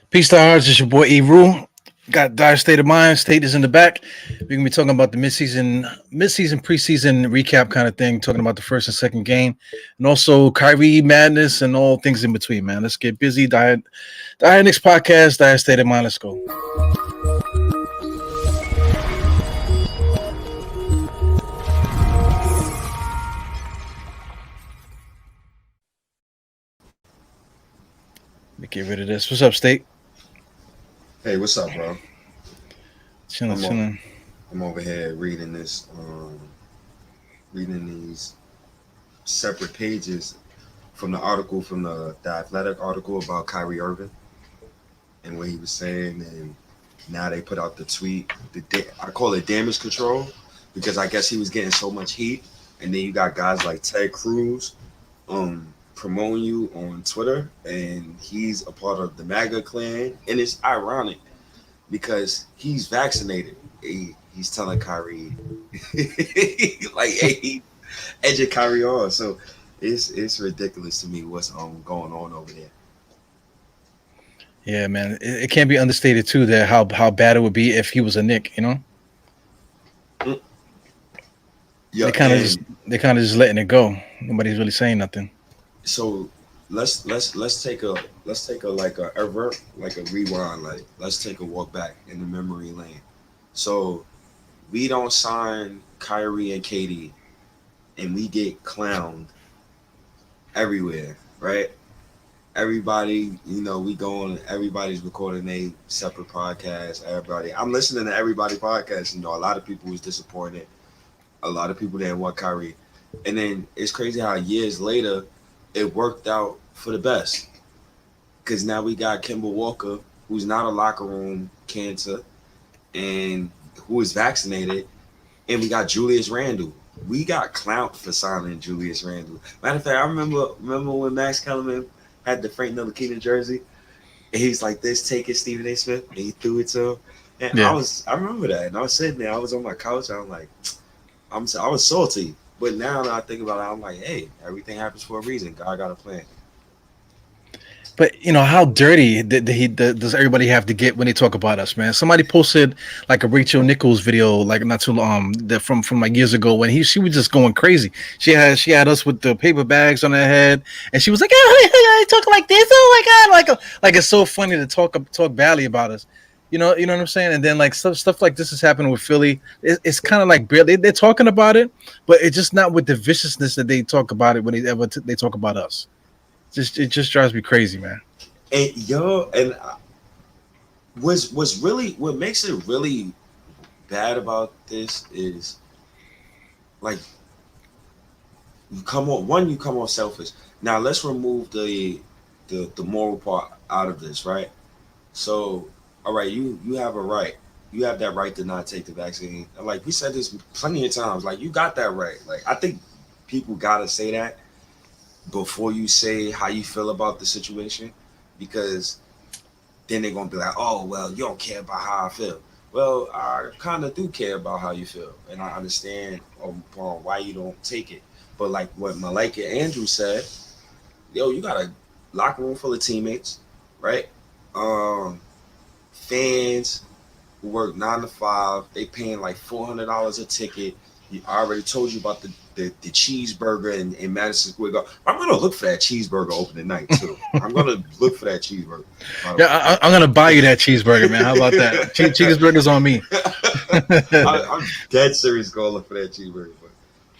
Peace to hearts. It's your boy E. Rule. Got Dire State of Mind. State is in the back. We're gonna be talking about the mid-season, preseason recap kind of thing. Talking about the first and second game, and also Kyrie madness and all things in between. Man, let's get busy. Dire Knicks podcast. Dire State of Mind. Let's go. Let me get rid of this. What's up, State? Hey, what's up, bro? Chilling, I'm o- chilling. I'm over here reading reading these separate pages from the article from the Athletic article about Kyrie Irving and what he was saying, and now they put out the tweet. I call it damage control because I guess he was getting so much heat, and then you got guys like Ted Cruz, promoting you on Twitter, and he's a part of the MAGA clan, and it's ironic because he's vaccinated. He's telling Kyrie, like, hey, edging Kyrie on. So it's ridiculous to me what's going on over there. Yeah, man. It can't be understated too that how bad it would be if he was a Nick. You know, Mm. Yeah, they kind of just and they kind of just letting it go. Nobody's really saying nothing. so let's take a like a rewind, like let's take a walk back in the memory lane. So we don't sign Kyrie and Katie, and we get clowned everywhere, right? Everybody, we go on. Everybody's recording a separate podcast. I'm listening to everybody podcast. A lot of people was disappointed. A lot of people didn't want Kyrie, and then it's crazy how years later it worked out for the best. Because now we got Kemba Walker, who's not a locker room cancer, and who is vaccinated, and we got Julius Randle. We got clout for signing Julius Randle. Matter of fact, I remember when Max Kellerman had the Frank Ntilikina jersey, and he's like this, take it, Stephen A. Smith, and he threw it to him. And Yeah. I remember that, and I was sitting there, I was on my couch, I'm like, I was salty. But now that I think about it, I'm like, hey, everything happens for a reason. God got a plan. But how dirty does everybody have to get when they talk about us, man? Somebody posted like a Rachel Nichols video, like not too that from like years ago when she was just going crazy. She had us with the paper bags on her head, and she was like, "Oh, talking like this, oh my god!" Like it's so funny to talk badly about us. You know what I'm saying? And then like stuff like this is happening with Philly. It's kind of like they're talking about it, but it's just not with the viciousness that they talk about it when they talk about us. It just drives me crazy, man. And was really what makes it really bad about this is like you come on selfish. Now let's remove the moral part out of this, right? So, all right, you have a right. You have that right to not take the vaccine. And like we said this plenty of times. Like you got that right. Like I think people gotta say that before you say how you feel about the situation, because then they're gonna be like, oh well, you don't care about how I feel. Well, I kind of do care about how you feel, and I understand upon why you don't take it. But like what Malika Andrews said, yo, you got a locker room full of teammates, right? Um, Fans who work 9 to 5, they paying like $400 a ticket. I already told you about the cheeseburger in Madison Square Garden. I'm gonna look for that cheeseburger opening night too. I'm gonna look for that cheeseburger. By the Yeah, way, I'm gonna buy you that cheeseburger, man. How about that? Cheeseburgers on me. I'm dead serious going look for that cheeseburger.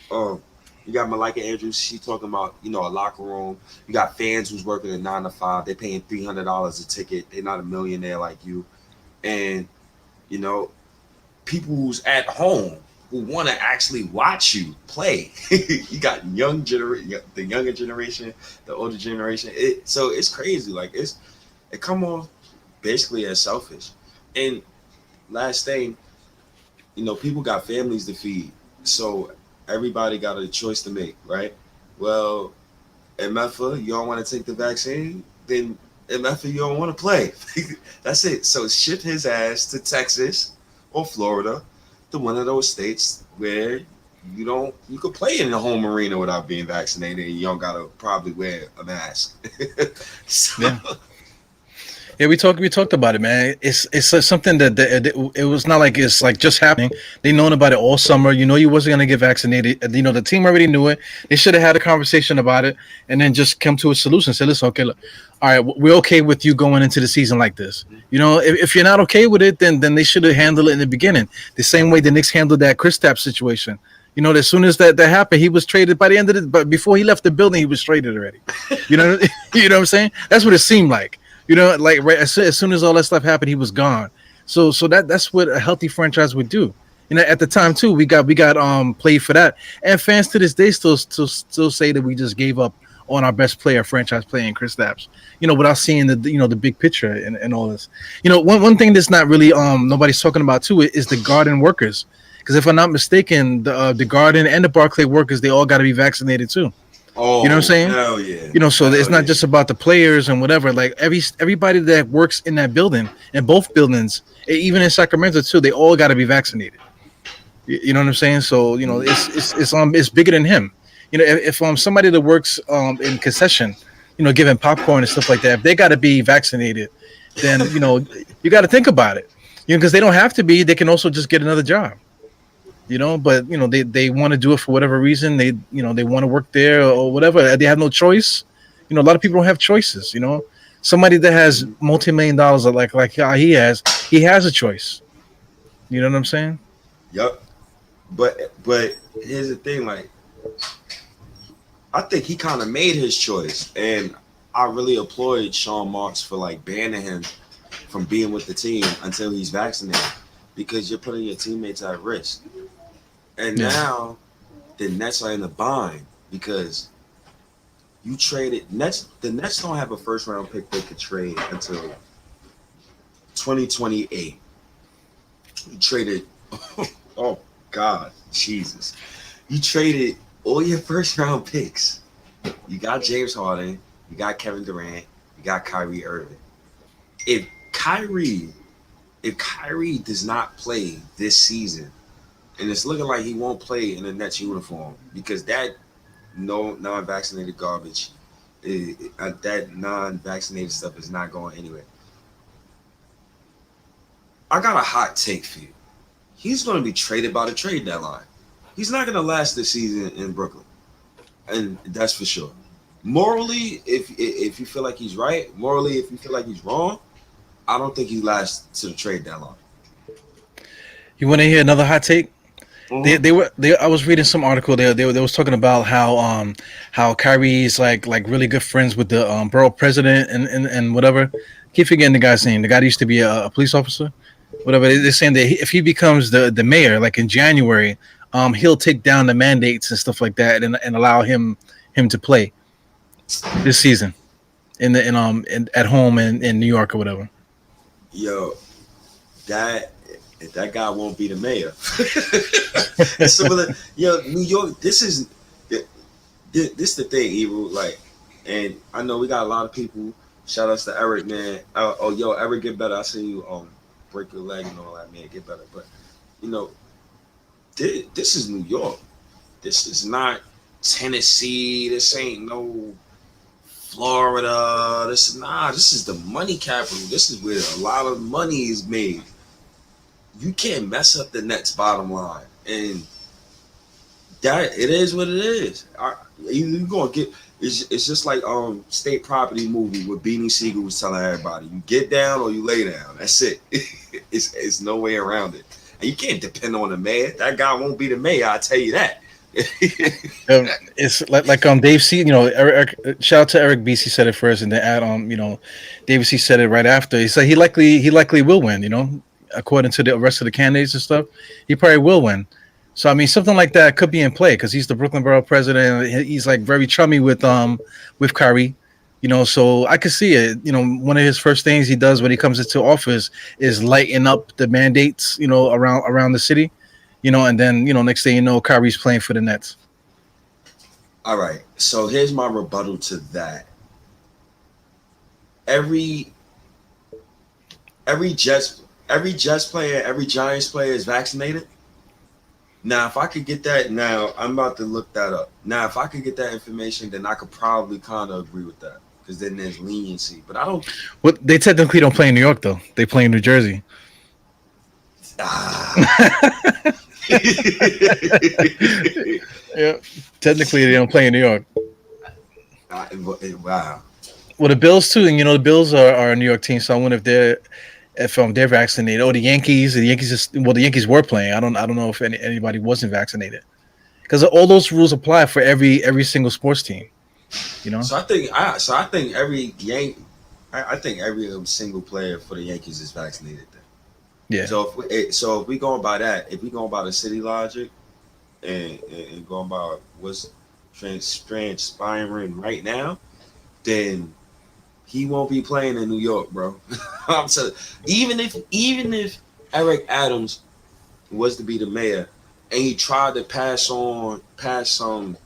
But you got Malika Andrews. She talking about a locker room. You got fans who's working at 9 to 5. They paying $300 a ticket. They're not a millionaire like you, and you know people who's at home who want to actually watch you play. You got the younger generation, the older generation. So it's crazy. Like it come off basically as selfish. And last thing, people got families to feed, so everybody got a choice to make, right? Well, MFA, you don't want to take the vaccine, then MFA, you don't want to play. That's it. So ship his ass to Texas or Florida, to one of those states where you could play in the home arena without being vaccinated, and you don't gotta probably wear a mask. So Yeah. Yeah, we talked about it, man. It's something that it was not like it's like just happening. They known about it all summer. You know, you wasn't gonna get vaccinated. You know, the team already knew it. They should have had a conversation about it and then just come to a solution. Say, listen, okay, look, all right, we're okay with you going into the season like this. You know, if you're not okay with it, then they should have handled it in the beginning, the same way the Knicks handled that Kristaps situation. You know, as soon as that happened, he was traded by the end of it. But before he left the building, he was traded already. You know, you know what I'm saying? That's what it seemed like. You know, like right as soon as all that stuff happened, he was gone. So that's what a healthy franchise would do. You know, at the time too, we got played for that, and fans to this day still say that we just gave up on our best player, franchise player, in Chris Stapps. You know, without seeing the big picture and all this. You know, one thing that's not really nobody's talking about too is the garden workers, because if I'm not mistaken, the garden and the Barclay workers, they all got to be vaccinated too. You know what I'm Oh, saying? hell yeah. You know, so it's Hell not yeah. just about the players and whatever. Like everybody that works in that building, in both buildings, even in Sacramento too, they all got to be vaccinated. You know what I'm saying? So you know, Mhm. it's bigger than him. You know, if somebody that works in concession, you know, giving popcorn and stuff like that, if they got to be vaccinated, then you know you got to think about it. You know, because they don't have to be. They can also just get another job. You know, but you know they want to do it for whatever reason. They want to work there or whatever. They have no choice. You know, a lot of people don't have choices. You know, somebody that has Mhm. multi-million dollars like how he has a choice. You know what I'm saying? Yep. But here's the thing, like I think he kind of made his choice, and I really applaud Sean Marks for like banning him from being with the team until he's vaccinated, because you're putting your teammates at risk. And Yeah. now the Nets are in a bind because you traded Nets. The Nets don't have a first round pick they could trade until 2028. You traded. Oh God, Jesus! You traded all your first round picks. You got James Harden. You got Kevin Durant. You got Kyrie Irving. If Kyrie, if Kyrie does not play this season, and it's looking like he won't play in the Nets uniform because that no non-vaccinated garbage, that non-vaccinated stuff is not going anywhere. I got a hot take for you. He's going to be traded by the trade deadline. He's not going to last this season in Brooklyn, and that's for sure. Morally, if you feel like he's right, morally, if you feel like he's wrong, I don't think he lasts to the trade deadline. You want to hear another hot take? They, Mm-hmm. they were they, I was reading some article there. They was talking about how Kyrie's like really good friends with the borough president and whatever. Keep forgetting the guy's name. The guy that used to be a police officer. Whatever. They're saying that if he becomes the mayor, like in January, he'll take down the mandates and stuff like that and allow him to play this season at home in New York or whatever. Yo, that that guy won't be the mayor. It's similar. Yo, New York. This the thing, Evil. Like, and I know we got a lot of people. Shout outs to Eric, man. Oh, yo, Eric, get better. I see you break your leg and all that, man. Get better. But you know, this is New York. This is not Tennessee. This ain't no Florida. This is the money capital. This is where a lot of money is made. You can't mess up the Nets bottom line. And that it is what it is. You gonna get it's just like State Property movie where Beanie Siegel was telling everybody, you get down or you lay down. That's it. It's no way around it. And you can't depend on the mayor. That guy won't be the mayor, I tell you that. It's like Dave C. You know, shout out to Eric BC said it first, and then add David C. said it right after. He said he likely will win. You know, according to the rest of the candidates and stuff, he probably will win. So I mean, something like that could be in play because he's the Brooklyn Borough president. He's like very chummy with Kyrie. You know, so I could see it. You know, one of his first things he does when he comes into office is lighten up the mandates. You know, around the city. You know, and then next thing you know, Kyrie's playing for the Nets. All right. So here's my rebuttal to that. Every every Jets player, every Giants player is vaccinated. Now, if I could get that, now I'm about to look that up. Now, if I could get that information, then I could probably kind of agree with that. because then there's leniency. But I don't. Well, they technically don't play in New York though. They play in New Jersey. Yeah, technically they don't play in New York. Wow. Well, the Bills too, and the Bills are a New York team. So I wonder if they're vaccinated. Oh, the Yankees. The Yankees were playing. I don't know if anybody wasn't vaccinated because all those rules apply for every single sports team. So I think I think every single player for the Yankees is vaccinated. Then. Yeah. So if we going by that, if we going by the city logic, and going by what's transpiring right now, then he won't be playing in New York, bro. I'm telling even if Eric Adams was to be the mayor and he tried to pass some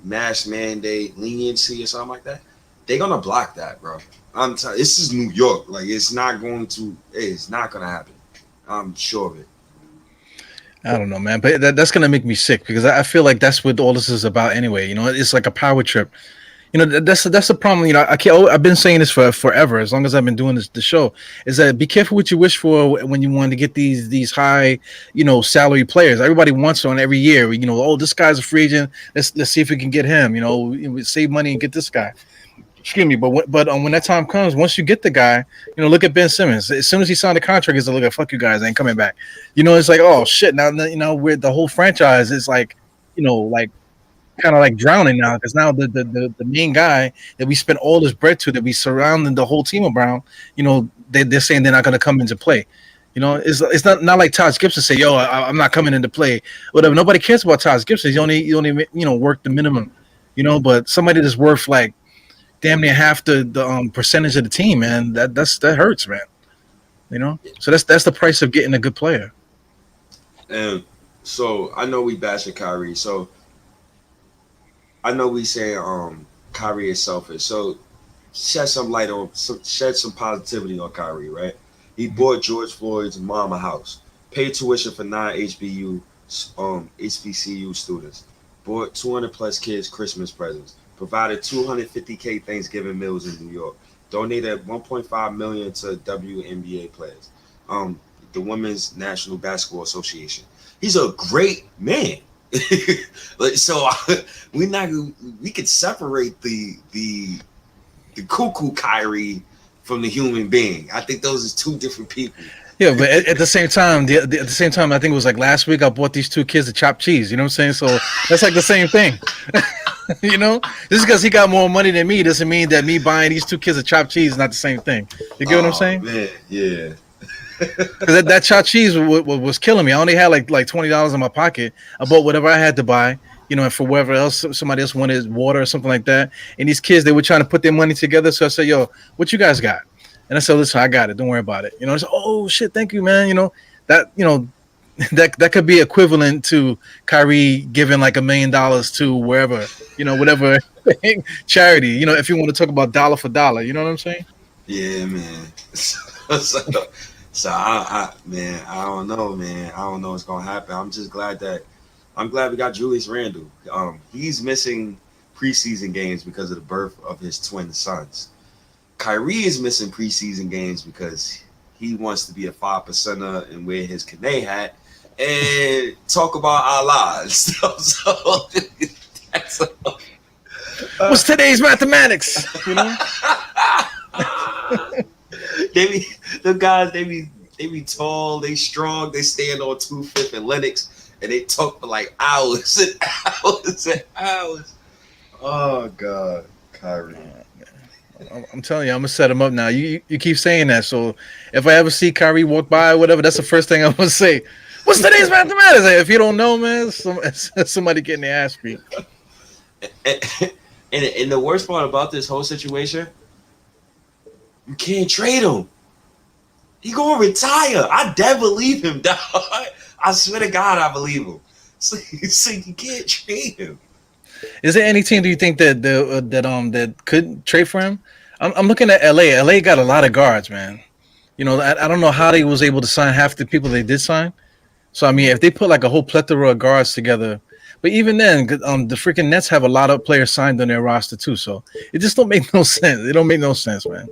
mass mandate leniency or something like that, they're gonna block that, bro. I'm telling this is New York. Like it's not gonna happen. I'm sure of it. I don't know, man, but that's gonna make me sick because I feel like that's what all this is about anyway. It's like a power trip. That's the problem. I've been saying this for forever, as long as I've been doing the show. Is that be careful what you wish for when you want to get these high, salary players. Everybody wants one every year. Oh, this guy's a free agent. Let's see if we can get him. We save money and get this guy. Excuse me, but when that time comes, once you get the guy, look at Ben Simmons. As soon as he signed the contract, he's like, look at fuck you guys, I ain't coming back. It's like, oh shit, now we're the whole franchise is like, like kind of like drowning now because now the main guy that we spent all this bread to, that we surrounded the whole team around, they're saying they're not going to come into play. It's not like Taj Gibson say, yo, I'm not coming into play. Whatever. Nobody cares about Taj Gibson. He only work the minimum, but somebody that's worth like damn near half the percentage of the team, man. That hurts, man. So that's the price of getting a good player. And so I know we bashing Kyrie. So I know we say Kyrie is selfish. So shed some positivity on Kyrie, right? He bought George Floyd's mom a house, paid tuition for 9 HBCU students, bought 200 plus kids Christmas presents, provided 250K Thanksgiving meals in New York, donated 1.5 million to WNBA players, the Women's National Basketball Association. He's a great man. So we could separate the cuckoo Kyrie from the human being. I think those are two different people. Yeah, but at the same time, at the same time, I think it was like last week I bought these two kids a chopped cheese. You know what I'm saying? So that's like the same thing. Just because he got more money than me doesn't mean that me buying these two kids a chopped cheese is not the same thing. You get what I'm saying? Man, yeah. Because that chopped cheese was killing me. I only had like $20 in my pocket. I bought whatever I had to buy, and for whatever else somebody else wanted, water or something like that. And these kids, they were trying to put their money together. So I said, yo, what you guys got? And I said, listen, I got it. Don't worry about it. I said, oh shit, thank you, man. That could be equivalent to Kyrie giving like $1 million to wherever, whatever charity, if you want to talk about dollar for dollar, you know what I'm saying? Yeah, man. So I don't know, man. I don't know what's gonna happen. I'm glad we got Julius Randle. He's missing preseason games because of the birth of his twin sons. Kyrie is missing preseason games because he wants to be a 5%er and wear his Kane hat and talk about our lives. So that's what's today's mathematics? They be tall, they strong, they stand on 2/5 and Lennox, and they talk for like hours and hours and hours. Oh God, Kyrie. I'm telling you, I'm gonna set him up now. You keep saying that, so if I ever see Kyrie walk by or whatever, that's the first thing I'm gonna say. What's today's mathematics? If you don't know, man, somebody getting their ass beat. And the worst part about this whole situation, you can't trade him. He gonna retire. I dead believe him, dog. I swear to God, I believe him. So you can't trade him. Is there any team do you think that could trade for him? I'm looking at LA. LA got a lot of guards, man. I don't know how they was able to sign half the people they did sign. So I mean, if they put like a whole plethora of guards together, But even then, the freaking Nets have a lot of players signed on their roster too, so it just don't make no sense. It don't make no sense, man.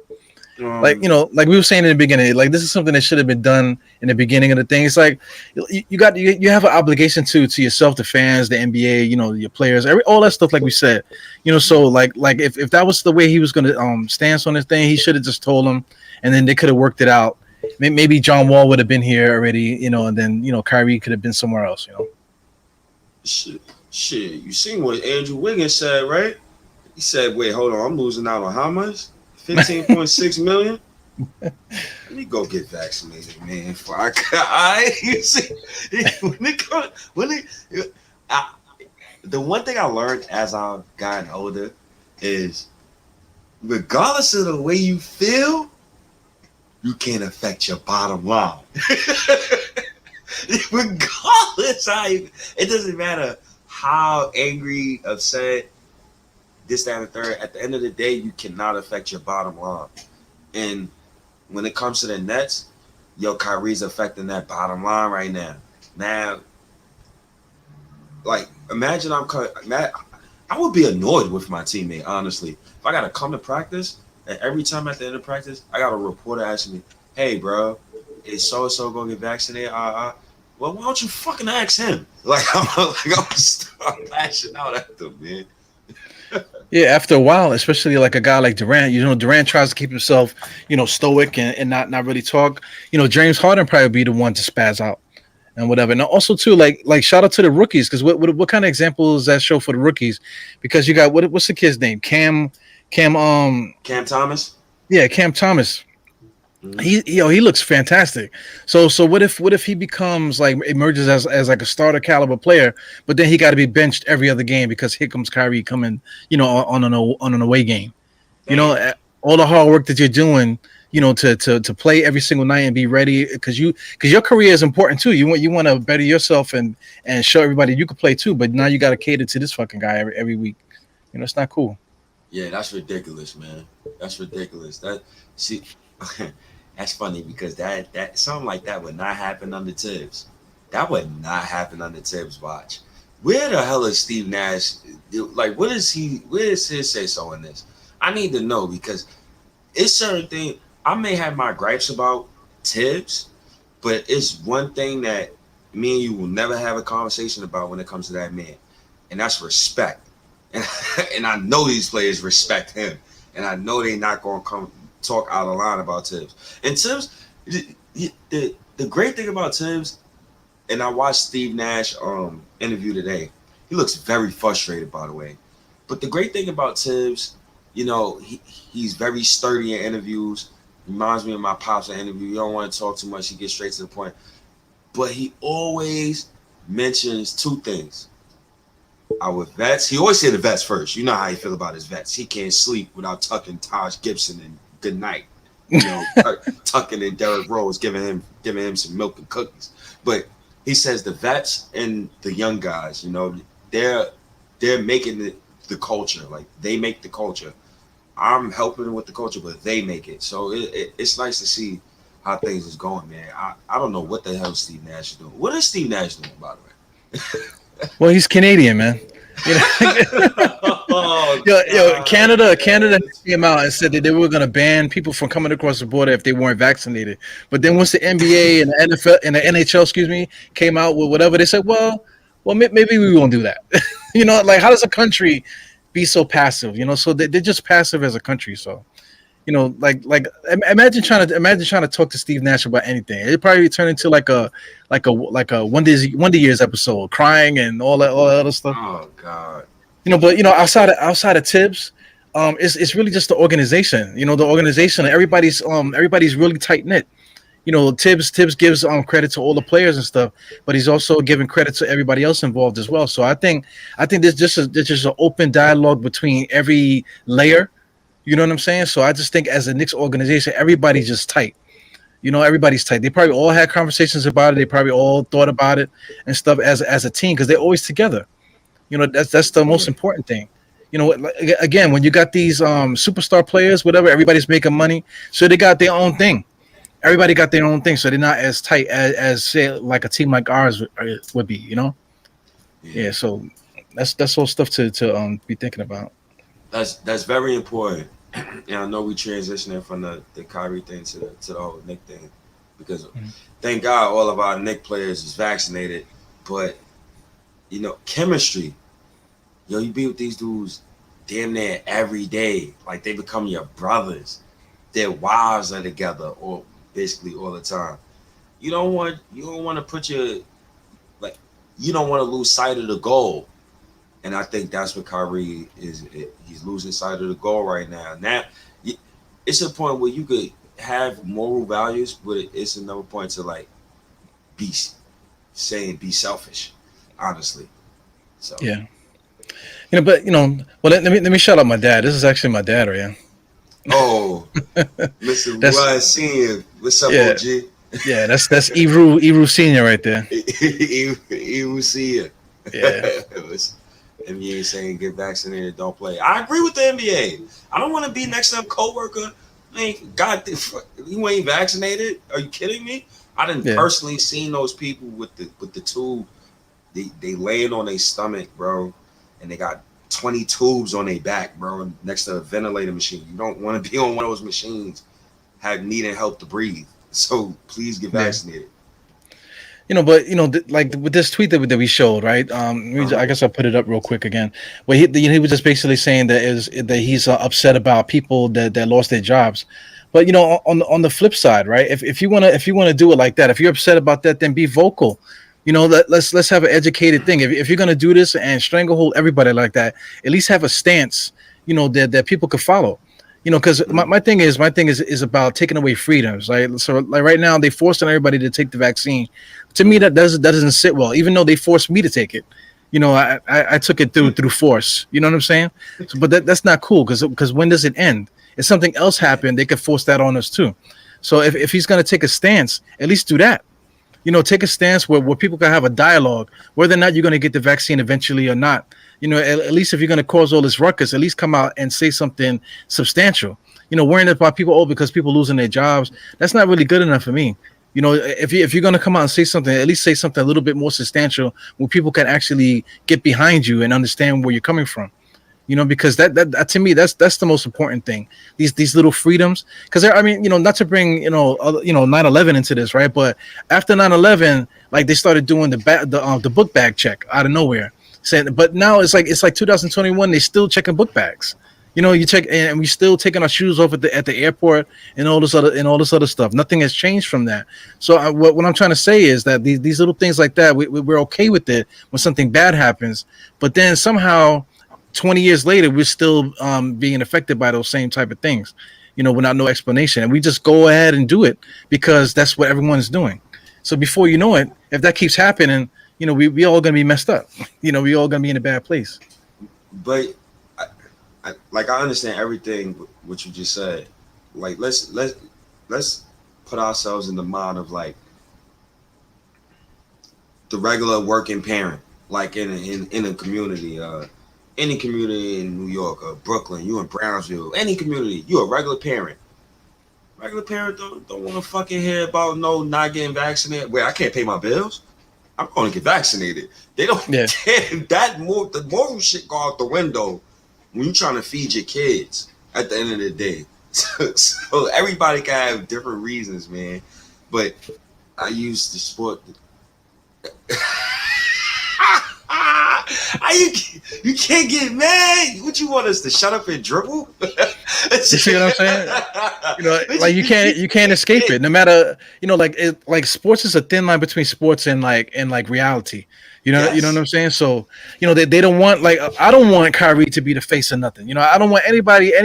Like like we were saying in the beginning, like this is something that should have been done in the beginning of the thing. It's like you have an obligation to yourself, the fans, the NBA, your players, all that stuff. Like we said, so like if that was the way he was going to stance on this thing, he should have just told them, and then they could have worked it out. Maybe John Wall would have been here already, and then Kyrie could have been somewhere else. Shit. You seen what Andrew Wiggins said, right? He said, "Wait, hold on, I'm losing out on how much? 15.6 million. Let me go get vaccinated, man. You see, the one thing I learned as I've gotten older is, regardless of the way you feel, you can't affect your bottom line. Regardless, it doesn't matter how angry, upset, this, that, and the third. At the end of the day, you cannot affect your bottom line. And when it comes to the Nets, Kyrie's affecting that bottom line right now. Now, like, imagine I would be annoyed with my teammate, honestly. If I got to come to practice, and every time at the end of practice, I got a reporter asking me, "Hey, bro, is so-and-so going to get vaccinated?" Well, why don't you fucking ask him? Like, I'm gonna start lashing out at them, man. Yeah, after a while, especially like a guy like Durant, Durant tries to keep himself, stoic and not really talk. James Harden probably be the one to spaz out and whatever. And also too, like shout out to the rookies, because what kind of example is that show for the rookies? Because you got what's the kid's name? Cam Thomas. Yeah, Cam Thomas. He looks fantastic. So what if he becomes like emerges as like a starter caliber player, but then he got to be benched every other game because here comes Kyrie coming, on an away game. All the hard work that you're doing, to play every single night and be ready, because your career is important too. You want to better yourself and show everybody you can play too. But now you got to cater to this fucking guy every week. It's not cool. Yeah, that's ridiculous, man. That's ridiculous. That's funny because that something like that would not happen under Tibbs. That would not happen under Tibbs' watch. Where the hell is Steve Nash? Like, where is his say so in this? I need to know, because it's certain thing. I may have my gripes about Tibbs, but it's one thing that me and you will never have a conversation about when it comes to that man, and that's respect. And I know these players respect him, and I know they're not going to come talk out of line about Tibbs. And Tibbs, the great thing about Tibbs, and I watched Steve Nash interview today. He looks very frustrated, by the way. But the great thing about Tibbs, he's very sturdy in interviews. Reminds me of my pops in interview. You don't want to talk too much. He gets straight to the point. But he always mentions two things. Our vets. He always say the vets first. You know how he feel about his vets. He can't sleep without tucking Taj Gibson and good night. Tucking in Derrick Rose, giving him some milk and cookies. But he says the vets and the young guys, they're making the culture. Like, they make the culture. I'm helping with the culture, but they make it. So it's nice to see how things is going, man. I don't know what the hell Steve Nash is doing. What is Steve Nash doing, by the way? Well, he's Canadian, man. Canada came out and said that they were going to ban people from coming across the border if they weren't vaccinated. But then once the NBA and the NFL and the NHL, came out with whatever, they said, well, maybe we won't do that. Like, how does a country be so passive? So they're just passive as a country. So, like imagine trying to talk to Steve Nash about anything. It probably turn into like a Wonder Years episode, crying and all that other stuff. Oh God. But outside of Tibbs, it's really just the organization. The organization. Everybody's really tight knit. Tibbs gives credit to all the players and stuff, but he's also giving credit to everybody else involved as well. So I think there's just an open dialogue between every layer. You know what I'm saying? So I just think as a Knicks organization, everybody's just tight. Everybody's tight. They probably all had conversations about it. They probably all thought about it and stuff as a team, because they're always together. That's the most important thing. Again, when you got these superstar players, whatever, everybody's making money, so they got their own thing. Everybody got their own thing, so they're not as tight as say like a team like ours would be. Yeah, Yeah, so that's all stuff to be thinking about. that's very important. And I know we transitioning from the Kyrie thing to the whole Nick thing, because Mhm. thank God all of our Nick players is vaccinated. But chemistry. Yo, you be with these dudes damn near every day. Like they become your brothers. Their wives are together, or basically all the time. You don't want to put your like you don't want to lose sight of the goal. And I think that's what Kyrie is. He's losing sight of the goal right now. Now, it's a point where you could have moral values, but it's another point to like be be selfish, honestly. So, Yeah, but well, let me shout out my dad. This is actually my dad, right? oh, Mr. That's Rudd Senior, what's up, yeah, OG? yeah. That's Ebru Senior right there. You see it. Yeah, NBA saying get vaccinated, don't play. I agree with the NBA. I don't want to be next to a coworker. Man, God, you ain't vaccinated? Are you kidding me? I didn't yeah, personally seen those people with the tube. They laying on their stomach, bro, and they got 20 tubes on their back, bro, next to a ventilator machine. You don't want to be on one of those machines, have needing help to breathe. So please get yeah. vaccinated. But like with this tweet that we showed, right? Uh-huh. I guess I'll put it up real quick again. Where he was just basically saying that he's upset about people that lost their jobs. But on the flip side, right? If you wanna do it like that, if you're upset about that, then be vocal. Let's have an educated thing. If you're gonna do this and stranglehold everybody like that, at least have a stance. That people could follow. Because my thing is about taking away freedoms, right? So like right now they forcing everybody to take the vaccine. To me, that doesn't sit well. Even though they forced me to take it, I took it through force. You know what I'm saying? So, but that's not cool because when does it end? If something else happened, they could force that on us too. So if he's gonna take a stance, at least do that. Take a stance where people can have a dialogue, whether or not you're going to get the vaccine eventually or not. At least if you're going to cause all this ruckus, at least come out and say something substantial. Worrying about people, because people losing their jobs, that's not really good enough for me. If you're going to come out and say something, at least say something a little bit more substantial where people can actually get behind you and understand where you're coming from. Because that to me that's the most important thing. These little freedoms, because I mean, not to bring 9/11 into this, right? But after 9/11, like they started doing the book bag check out of nowhere, saying, but now it's like 2021, they still checking book bags. You check, and we still taking our shoes off at the airport and all this other stuff. Nothing has changed from that. So what I'm trying to say is that these little things like that, we're okay with it when something bad happens, but then somehow 20 years later, we're still being affected by those same type of things, without no explanation. And we just go ahead and do it because that's what everyone's doing. So before you know it, if that keeps happening, we all going to be messed up. We all going to be in a bad place. But I understand everything what you just said. Like let's put ourselves in the mind of like the regular working parent, like in a community, any community in New York or Brooklyn, you in Brownsville, any community, you a regular parent. Regular parent don't want to fucking hear about no not getting vaccinated. Where I can't pay my bills. I'm going to get vaccinated. They don't. Yeah. The moral shit go out the window when you're trying to feed your kids at the end of the day. So everybody can have different reasons, man. But I use the sport. You can't get mad. What you want us to shut up and dribble? You see what I'm saying? Like you can't escape it. No matter like sports is a thin line between sports and like reality. You know what Yes. I'm saying? So they don't want, like, I don't want Kyrie to be the face of nothing. I don't want any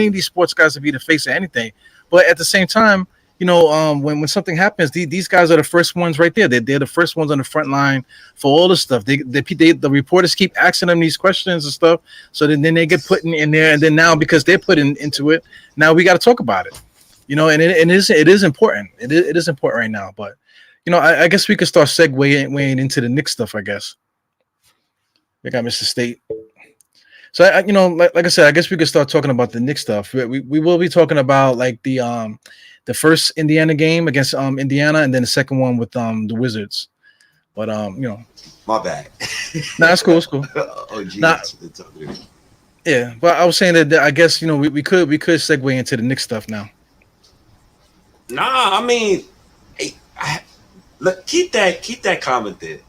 of these sports guys to be the face of anything. But at the same time, when something happens, these guys are the first ones right there. They're the first ones on the front line for all this stuff. The reporters keep asking them these questions and stuff. So then they get put in there, and then now because they're put into it, now we got to talk about it. And it is important. It is important right now. But I guess we could start segueing into the Knicks stuff. I guess we got Mr. State. So like I said, I guess we could start talking about the Knicks stuff. We will be talking about like the first Indiana game against Indiana, and then the second one with the Wizards. But My bad. Nah, it's cool. It's cool. Oh, gee, Nah, that's what they're talking about. yeah, but I was saying that I guess we could segue into the Knicks stuff now. Nah, I mean, look, keep that comment there.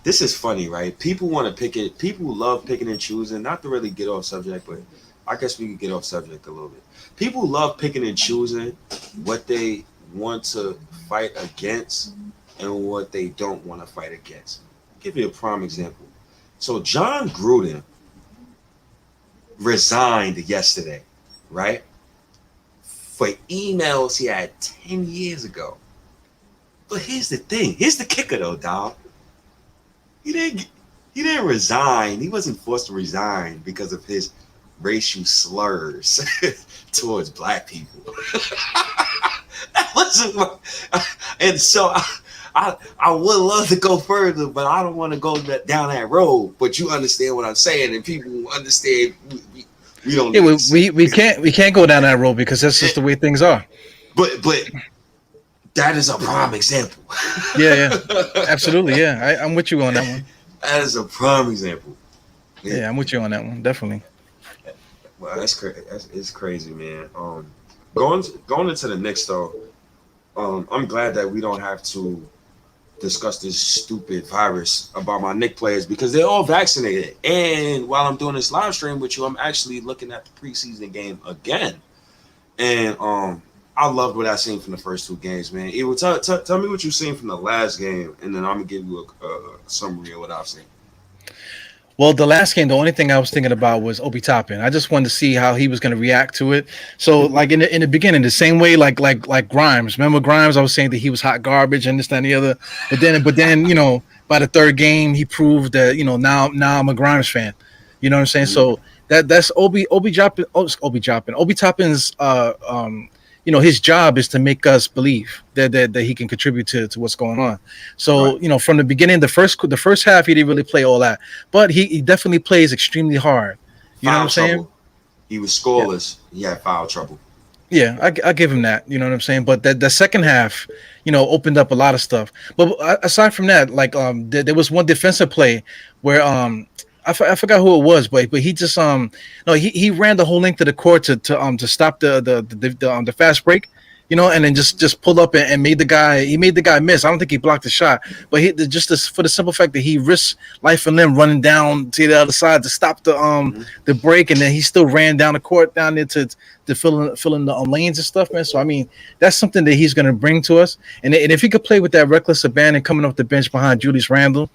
This is funny, right? People want to pick it. People love picking and choosing. Not to really get off subject, but I guess we could get off subject a little bit. People love picking and choosing what they want to fight against and what they don't want to fight against. I'll give you a prime example. So John Gruden resigned yesterday, right? For emails he had 10 years ago. But here's the thing. Here's the kicker, though, dog. He didn't resign. He wasn't forced to resign because of his racial slurs towards black people. That wasn't and so I would love to go further, but I don't want to go down that road. But you understand what I'm saying, and people understand. We don't. Yeah, we can't go down that road because that's just the way things are. But that is a prime example. Yeah, absolutely. Yeah, I'm with you on that one. That is a prime example. Yeah, I'm with you on that one. Definitely. Well, that's crazy. It's crazy, man. Going into the Knicks though, I'm glad that we don't have to discuss this stupid virus about my Knicks players because they're all vaccinated. And while I'm doing this live stream with you, I'm actually looking at the preseason game again. And I loved what I seen from the first two games, man. Tell me what you've seen from the last game, and then I'm gonna give you a summary of what I've seen. Well, the last game, the only thing I was thinking about was Obi Toppin. I just wanted to see how he was going to react to it. So, like in the beginning, the same way, like Grimes. Remember Grimes? I was saying that he was hot garbage and this, that, and the other. But then, by the third game, he proved that now I'm a Grimes fan. You know what I'm saying? So that's Obi Toppin's his job is to make us believe that he can contribute to what's going on. So, right. From the beginning, the first half, he didn't really play all that, but he definitely plays extremely hard. You know what I'm saying? He was scoreless. Yeah. He had foul trouble. Yeah, I give him that. You know what I'm saying? But the second half, opened up a lot of stuff. But aside from that, like there was one defensive play where I forgot who it was, but he just he ran the whole length of the court to stop the fast break, and then just pulled up and made the guy miss. I don't think he blocked the shot, but for the simple fact that he risked life and limb running down to the other side to stop the break, and then he still ran down the court down there to fill in the lanes and stuff, man. So I mean, that's something that he's going to bring to us, and if he could play with that reckless abandon coming off the bench behind Julius Randle,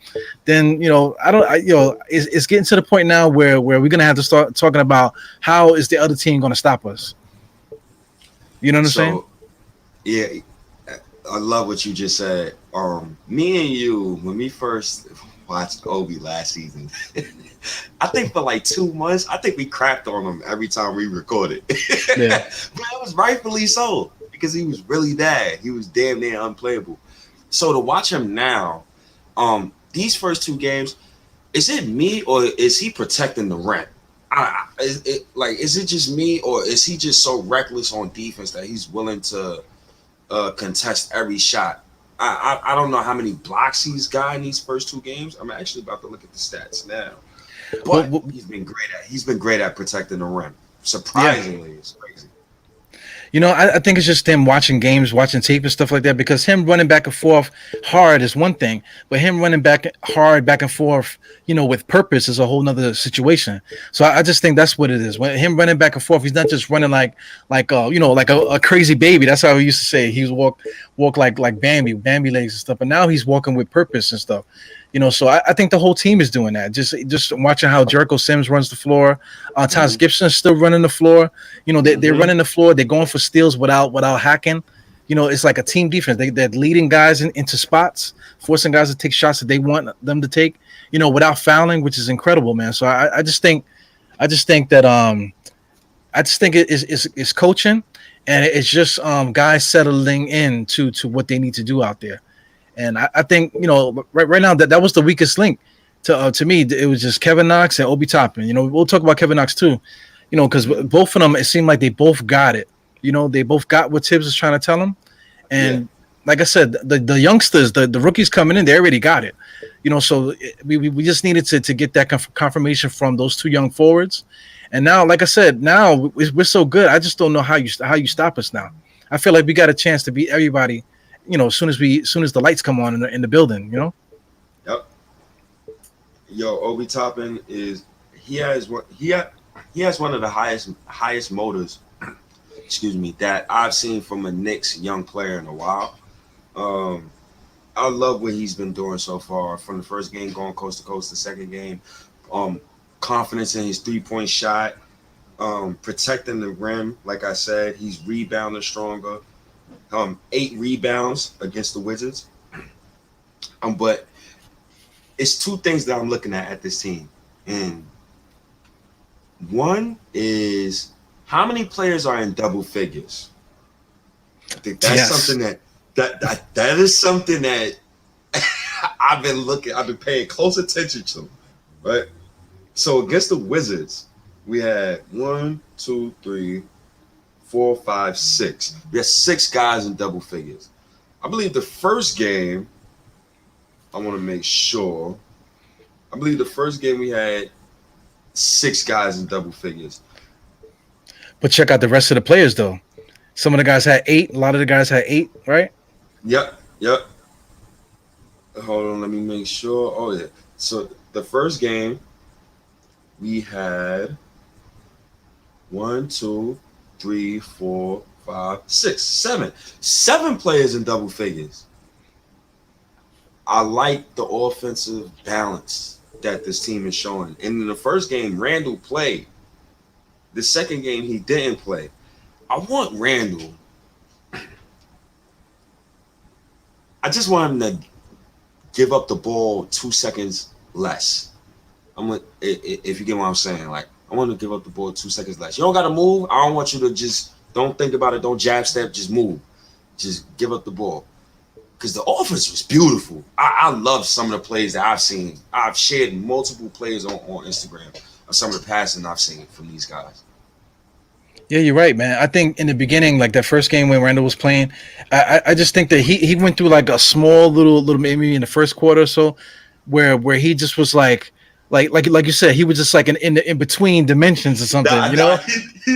then it's getting to the point now where we're going to have to start talking about how is the other team going to stop us. You know what I'm saying? Yeah, I love what you just said. Me and you, when we first watched Obi last season, I think for like 2 months, I think we crapped on him every time we recorded. Yeah. But it was rightfully so because he was really bad. He was damn near unplayable. So to watch him now, these first two games, is it me or is he protecting the rim? Is it just me or is he just so reckless on defense that he's willing to contest every shot? I don't know how many blocks he's got in these first two games. I'm actually about to look at the stats now. But he's been great at protecting the rim. Surprisingly, it's crazy. I think it's just him watching games, watching tape and stuff like that, because him running back and forth hard is one thing, but him running back and forth, with purpose is a whole nother situation. So I just think that's what it is. When him running back and forth, he's not just running like a crazy baby. That's how he used to say. He was walk like Bambi legs and stuff, but now he's walking with purpose and stuff. So I think the whole team is doing that. Just watching how Jericho Sims runs the floor. Taj Gibson's still running the floor. They're running the floor. They're going for steals without hacking. It's like a team defense. They're leading guys into spots, forcing guys to take shots that they want them to take. Without fouling, which is incredible, man. So I just think that it's coaching, and it's just guys settling into what they need to do out there. And I think, right now that was the weakest link to me. It was just Kevin Knox and Obi Toppin. We'll talk about Kevin Knox too, because both of them, it seemed like they both got it. They both got what Tibbs is trying to tell them. And like I said, the youngsters, the rookies coming in, they already got it. So we just needed to get that confirmation from those two young forwards. And now, like I said, now we're so good. I just don't know how you stop us now. I feel like we got a chance to beat everybody, as soon as the lights come on in the building, Yep. Yo, Obi Toppin he has one of the highest motors, excuse me, that I've seen from a Knicks young player in a while. I love what he's been doing so far. From the first game going coast to coast, the second game, confidence in his 3-point shot, protecting the rim. Like I said, he's rebounding stronger. 8 rebounds against the Wizards. But it's two things that I'm looking at this team. And one is how many players are in double figures? I think that's something that is something that I've been paying close attention to, right? So against the Wizards, we had 1, 2, 3, 4, 5, 6. We had 6 guys in double figures. I believe the first game, I want to make sure. I believe the first game we had 6 guys in double figures. But check out the rest of the players, though. Some of the guys had 8. A lot of the guys had 8, right? Yep. Hold on, let me make sure. Oh, yeah. So the first game, we had 1, 2, 3, 4, 5, 6, 7. 7 players in double figures. I like the offensive balance that this team is showing. And in the first game, Randle played. The second game, he didn't play. I want Randle. I just want him to give up the ball 2 seconds less. If you get what I'm saying, like I want to give up the ball 2 seconds less. You don't got to move. I don't want you to just don't think about it. Don't jab step. Just move. Just give up the ball. Because the offense was beautiful. I love some of the plays that I've seen. I've shared multiple plays on Instagram of some of the passing I've seen from these guys. Yeah, you're right, man. I think in the beginning, like that first game when Randall was playing, I just think that he went through like a small little maybe in the first quarter or so, where he just was like you said, he was just like in between dimensions or something. You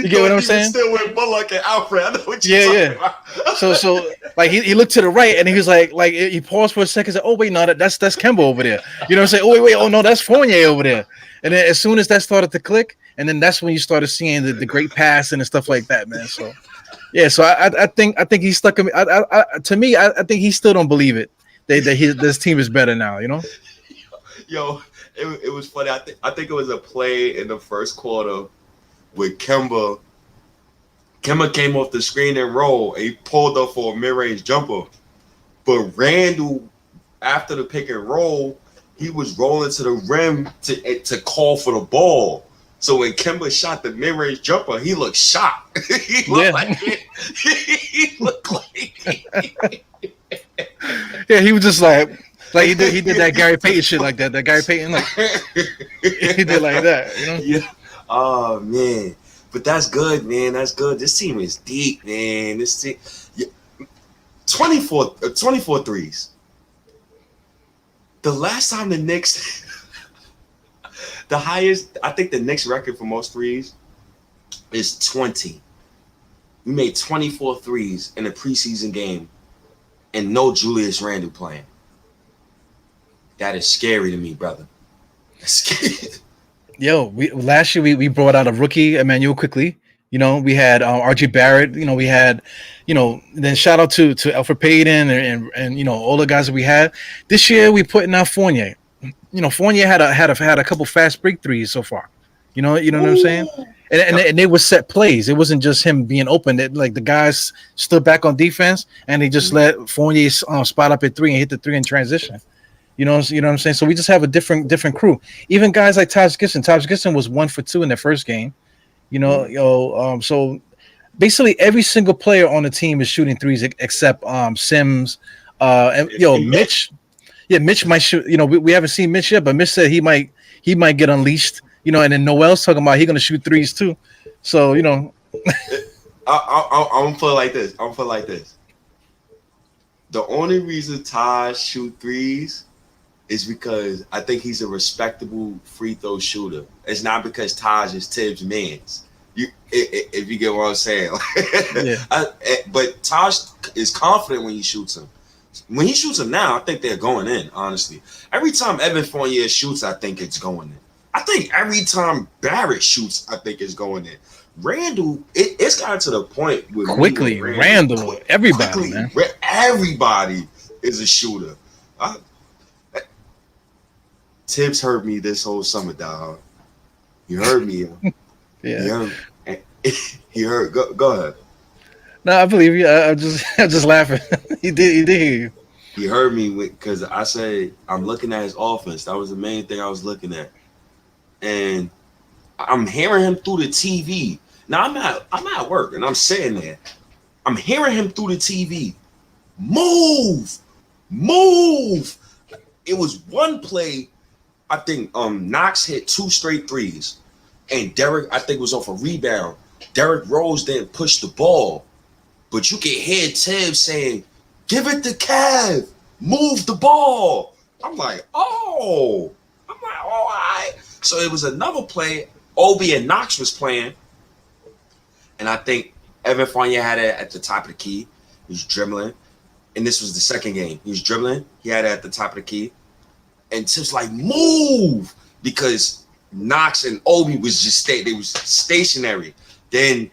get what I'm saying? Still with Bullock and Alfred. I know what you're talking about. So like he looked to the right and he was like he paused for a second. Said, "Oh wait, no, that's Kemba over there." You know what I'm saying? Oh wait, oh no, that's Fournier over there. And then as soon as that started to click. And then that's when you started seeing the great passing and stuff like that, man. So, yeah. So I think he's stuck in me. To me, I think he still don't believe it. This team is better now. Yo, it was funny. I think it was a play in the first quarter with Kemba. Kemba came off the screen and roll. And he pulled up for a mid-range jumper, but Randle, after the pick and roll, he was rolling to the rim to call for the ball. So when Kemba shot the mid-range jumper, he looked shocked. He looked like yeah, he was just like he did that Gary Payton shit like that. That Gary Payton like he did like that, Yeah. Oh man, but that's good, man. That's good. This team is deep, man. This team, 24 threes. The last time the Knicks. The highest, I think the Knicks record for most threes is 20. We made 24 threes in a preseason game and no Julius Randle playing. That is scary to me, brother. That's scary. Yo, last year we brought out a rookie, Emmanuel Quickly. We had RJ Barrett. We had, then shout out to Alfred Payton and all the guys that we had. This year we put in out Fournier. Fournier had a couple fast break threes so far. You know what I'm saying? And they were set plays. It wasn't just him being open. Like the guys stood back on defense and they just let Fournier spot up at 3 and hit the 3 in transition. You know what I'm saying? So we just have a different crew. Even guys like Taj Gibson. Taj Gibson was 1 for 2 in their first game. So basically every single player on the team is shooting threes except Sims. Mitch. Yeah, Mitch might shoot. We haven't seen Mitch yet, but Mitch said he might get unleashed. And then Noel's talking about he's gonna shoot threes too. So I'm gonna put it like this. The only reason Taj shoot threes is because I think he's a respectable free throw shooter. It's not because Taj is Tibbs' man's. If you get what I'm saying. Yeah. But Taj is confident when he shoots them. When he shoots them now, I think they're going in, honestly. Every time Evan Fournier shoots, I think it's going in. I think every time Barrett shoots, I think it's going in. Randle, it's gotten to the point where Quickly, Randle, everybody, man. Everybody is a shooter. Tibbs heard me this whole summer, dog. You heard me. Yeah. He heard. Go ahead. No, I believe you. I'm just laughing. He did hear you. He heard me because I said I'm looking at his offense. That was the main thing I was looking at, and I'm hearing him through the TV. Now I'm at work and I'm sitting there. I'm hearing him through the TV. Move. It was one play. I think Knox hit 2 straight threes, and Derek I think was off a rebound. Derrick Rose didn't push the ball, but you can hear Tibbs saying, "Give it to Kev. Move the ball." I'm like, all right. So it was another play. Obi and Knox was playing, and I think Evan Fournier had it at the top of the key. He was dribbling, and this was the second game. He was dribbling. He had it at the top of the key, and Tibbs like, "Move," because Knox and Obi was just they was stationary. Then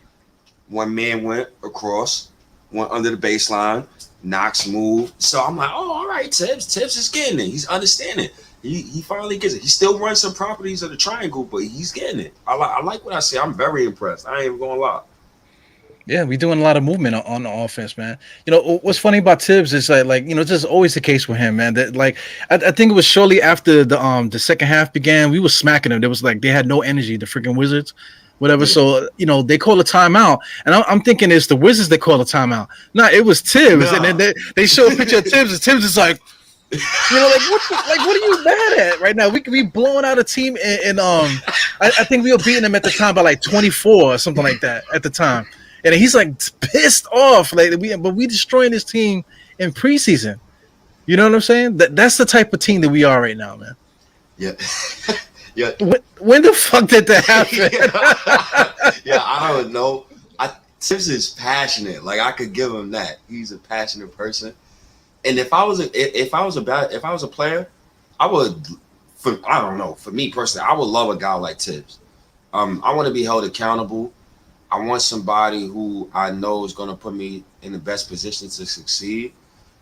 one man went across, went under the baseline. Knox moved. So I'm like, oh, all right, Tibbs is getting it. He's understanding. He finally gets it. He still runs some properties of the triangle, but he's getting it. I like what I see. I'm very impressed. I ain't even gonna lie. Yeah, we're doing a lot of movement on the offense, man. You know, what's funny about Tibbs is like you know, just always the case with him, man. That like I think it was shortly after the second half began, we were smacking them. There was like they had no energy, the freaking Wizards, whatever. Yeah. So you know, they call a timeout, and I'm thinking it's the Wizards that call a timeout. No, it was Tibbs, and then they show a picture of Tibbs, and Tibbs is like, you know, what are you mad at right now? We could be blowing out a team, and I think we were beating them at the time by like 24 or something like that at the time. And he's like pissed off, like we destroying this team in preseason. You know what I'm saying? That's the type of team that we are right now, man. Yeah, yeah. When the fuck did that happen? Yeah, I don't know. Tibbs is passionate. Like I could give him that. He's a passionate person. And if I was a player, I would. I don't know. For me personally, I would love a guy like Tibbs. I want to be held accountable. I want somebody who I know is going to put me in the best position to succeed.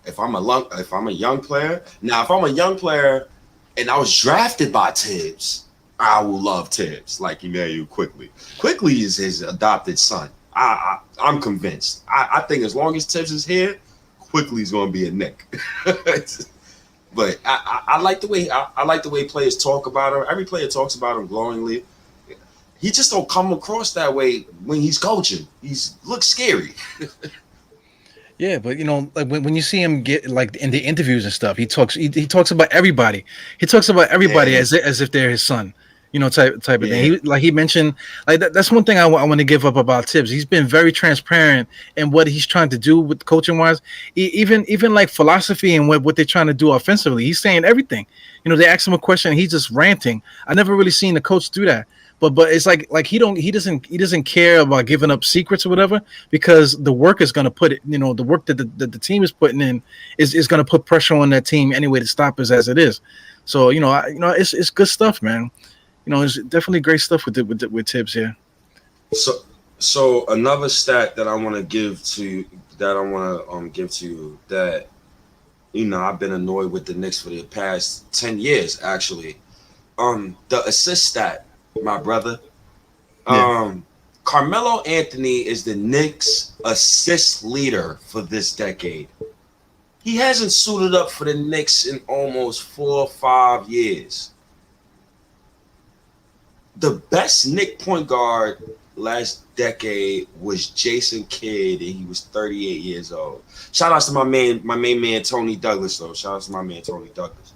If I'm a young player, and I was drafted by Tibbs, I will love Tibbs like Emmanuel Quickly. Quickly is his adopted son. I'm convinced. I think as long as Tibbs is here, Quickly's going to be a Knick. But I like the way I like the way players talk about him. Every player talks about him glowingly. He just don't come across that way when he's coaching. Looks scary. Yeah, but you know, like when you see him get like in the interviews and stuff, he talks about everybody. He talks about everybody as if they're his son. You know, type of thing. He mentioned like that's one thing I want to give up about Tibbs. He's been very transparent in what he's trying to do with coaching wise. Even like philosophy and what they're trying to do offensively. He's saying everything. You know, they ask him a question, and he's just ranting. I never really seen the coach do that. But it's like he doesn't care about giving up secrets or whatever, because the work is going to put it, you know, the work that the team is putting in is going to put pressure on that team anyway to stop us as it is. So it's good stuff, man. You know, it's definitely great stuff with Tibbs here. So another stat that I want to give to you that, you know, I've been annoyed with the Knicks for the past 10 years actually. The assist stat. My brother. Carmelo Anthony is the Knicks assist leader for this decade. He hasn't suited up for the Knicks in almost 4 or 5 years. The best Knick point guard last decade was Jason Kidd, and he was 38 years old. Shout out to my main man Tony Douglas, though. Shout out to my man Tony Douglas.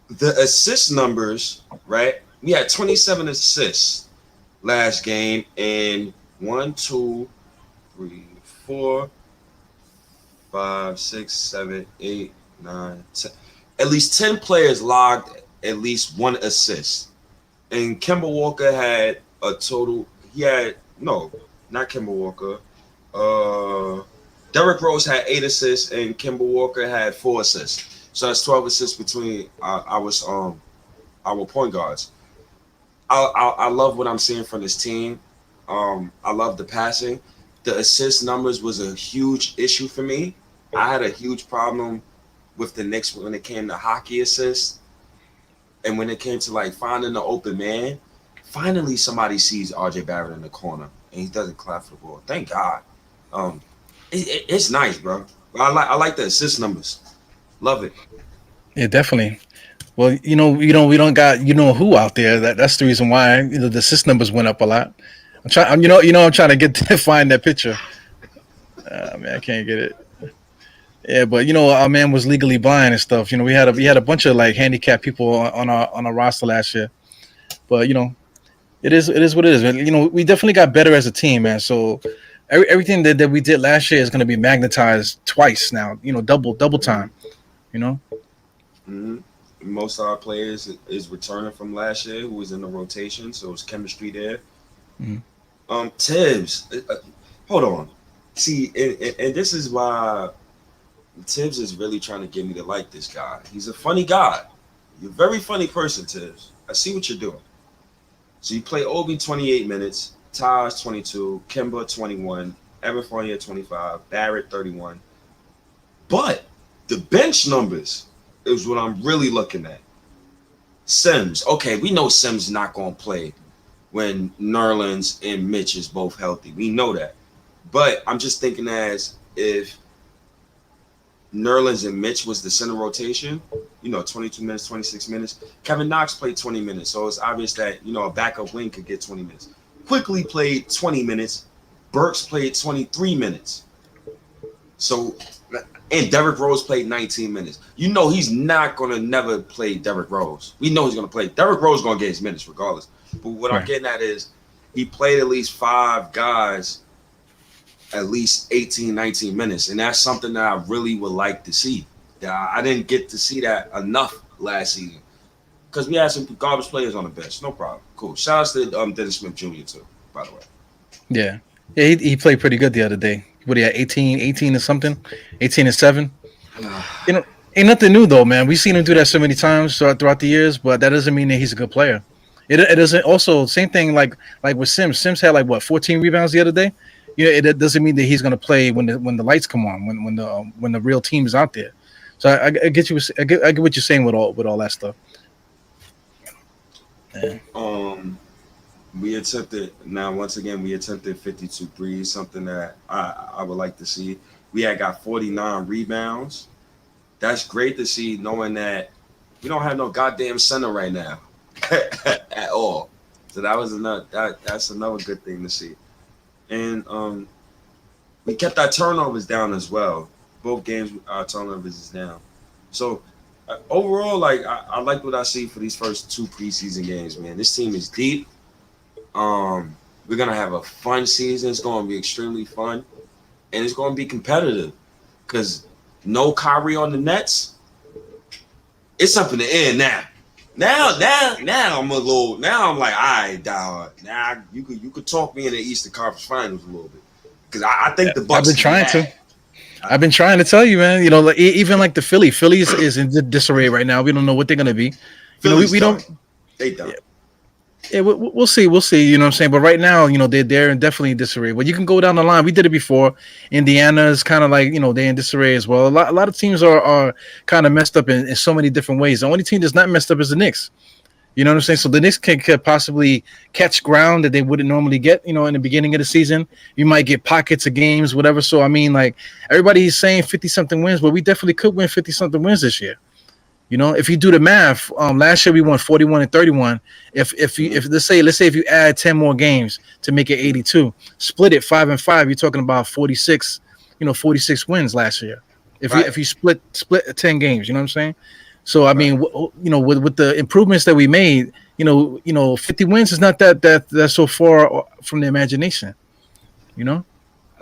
The assist numbers, right? We had 27 assists last game, and 1, 2, 3, 4, 5, 6, 7, 8, 9, 10. At least 10 players logged at least one assist. And Kemba Walker had a total. He had no, not Kemba Walker. Derrick Rose had 8 assists, and Kemba Walker had 4 assists. So that's 12 assists between our point guards. I love what I'm seeing from this team. I love the passing. The assist numbers was a huge issue for me. I had a huge problem with the Knicks when it came to hockey assists. And when it came to like finding the open man, finally somebody sees RJ Barrett in the corner and he doesn't clap for the ball. Thank God. It's nice, bro. I like the assist numbers. Love it. Yeah, definitely. Well, we don't got who out there. That's the reason why the assist numbers went up a lot. I'm trying, I'm trying to get to find that picture. Man, I can't get it. Yeah, but our man was legally blind and stuff. We had a bunch of like handicapped people on our roster last year. But it is what it is. Man. We definitely got better as a team, man. So everything that we did last year is going to be magnetized twice now. Double time. Mm-hmm. Most of our players is returning from last year, who was in the rotation, so it's chemistry there. Mm-hmm. Tibbs, hold on. See, and this is why Tibbs is really trying to get me to like this guy. He's a funny guy. You're a very funny person, Tibbs. I see what you're doing. So you play Obi 28 minutes, Taj 22, Kemba 21, Evan Fournier 25, Barrett 31. But the bench numbers is what I'm really looking at. Sims. Okay, we know Sims not going to play when Nerlens and Mitch is both healthy. We know that. But I'm just thinking as if Nerlens and Mitch was the center rotation, 22 minutes, 26 minutes. Kevin Knox played 20 minutes, so it's obvious that, a backup wing could get 20 minutes. Quickly played 20 minutes. Burks played 23 minutes. So, and Derrick Rose played 19 minutes. He's not going to never play Derrick Rose. We know he's going to play. Derrick Rose is going to get his minutes regardless. But what I'm getting at is he played at least 5 guys at least 18, 19 minutes. And that's something that I really would like to see. I didn't get to see that enough last season. Because we had some garbage players on the bench. No problem. Cool. Shout out to Dennis Smith Jr. too, by the way. Yeah. Yeah, he played pretty good the other day. What, he had 18 or something? 18 and 7? Ain't nothing new though, man. We've seen him do that so many times throughout the years, but that doesn't mean that he's a good player. It doesn't also same thing like with Sims. Sims had 14 rebounds the other day. It doesn't mean that he's going to play when the lights come on, when the real team is out there. So I get you. I get what you're saying with all that stuff. Yeah. We attempted 52 threes, something that I would like to see. We had got 49 rebounds. That's great to see, knowing that we don't have no goddamn center right now at all. So that's another good thing to see. And we kept our turnovers down as well. Both games, our turnovers is down. So overall, I like what I see for these first 2 preseason games, man. This team is deep. We're gonna have a fun season. It's gonna be extremely fun, and it's gonna be competitive. Cause no Kyrie on the Nets, it's up in the air now. Now I'm a little. Now I'm like, all right, dog. Now you could talk me in the Eastern Conference Finals a little bit, because I think the Bucks. I've been trying to tell you, man. Even like the Phillies is in disarray right now. We don't know what they're gonna be. We don't. They don't. Yeah, we'll see. We'll see. You know what I'm saying? But right now, they're in definitely disarray. But you can go down the line. We did it before. Indiana is kind of like, they're in disarray as well. A lot of teams are kind of messed up in so many different ways. The only team that's not messed up is the Knicks. You know what I'm saying? So the Knicks could possibly catch ground that they wouldn't normally get, in the beginning of the season. You might get pockets of games, whatever. So, I mean, everybody's saying 50-something wins, but we definitely could win 50-something wins this year. If you do the math, last year we won 41 and 31. If let's say if you add 10 more games to make it 82, split it 5 and 5, you're talking about 46. 46 wins last year. If you split 10 games, you know what I'm saying? So I mean, with the improvements that we made, 50 wins is not that's so far from the imagination. I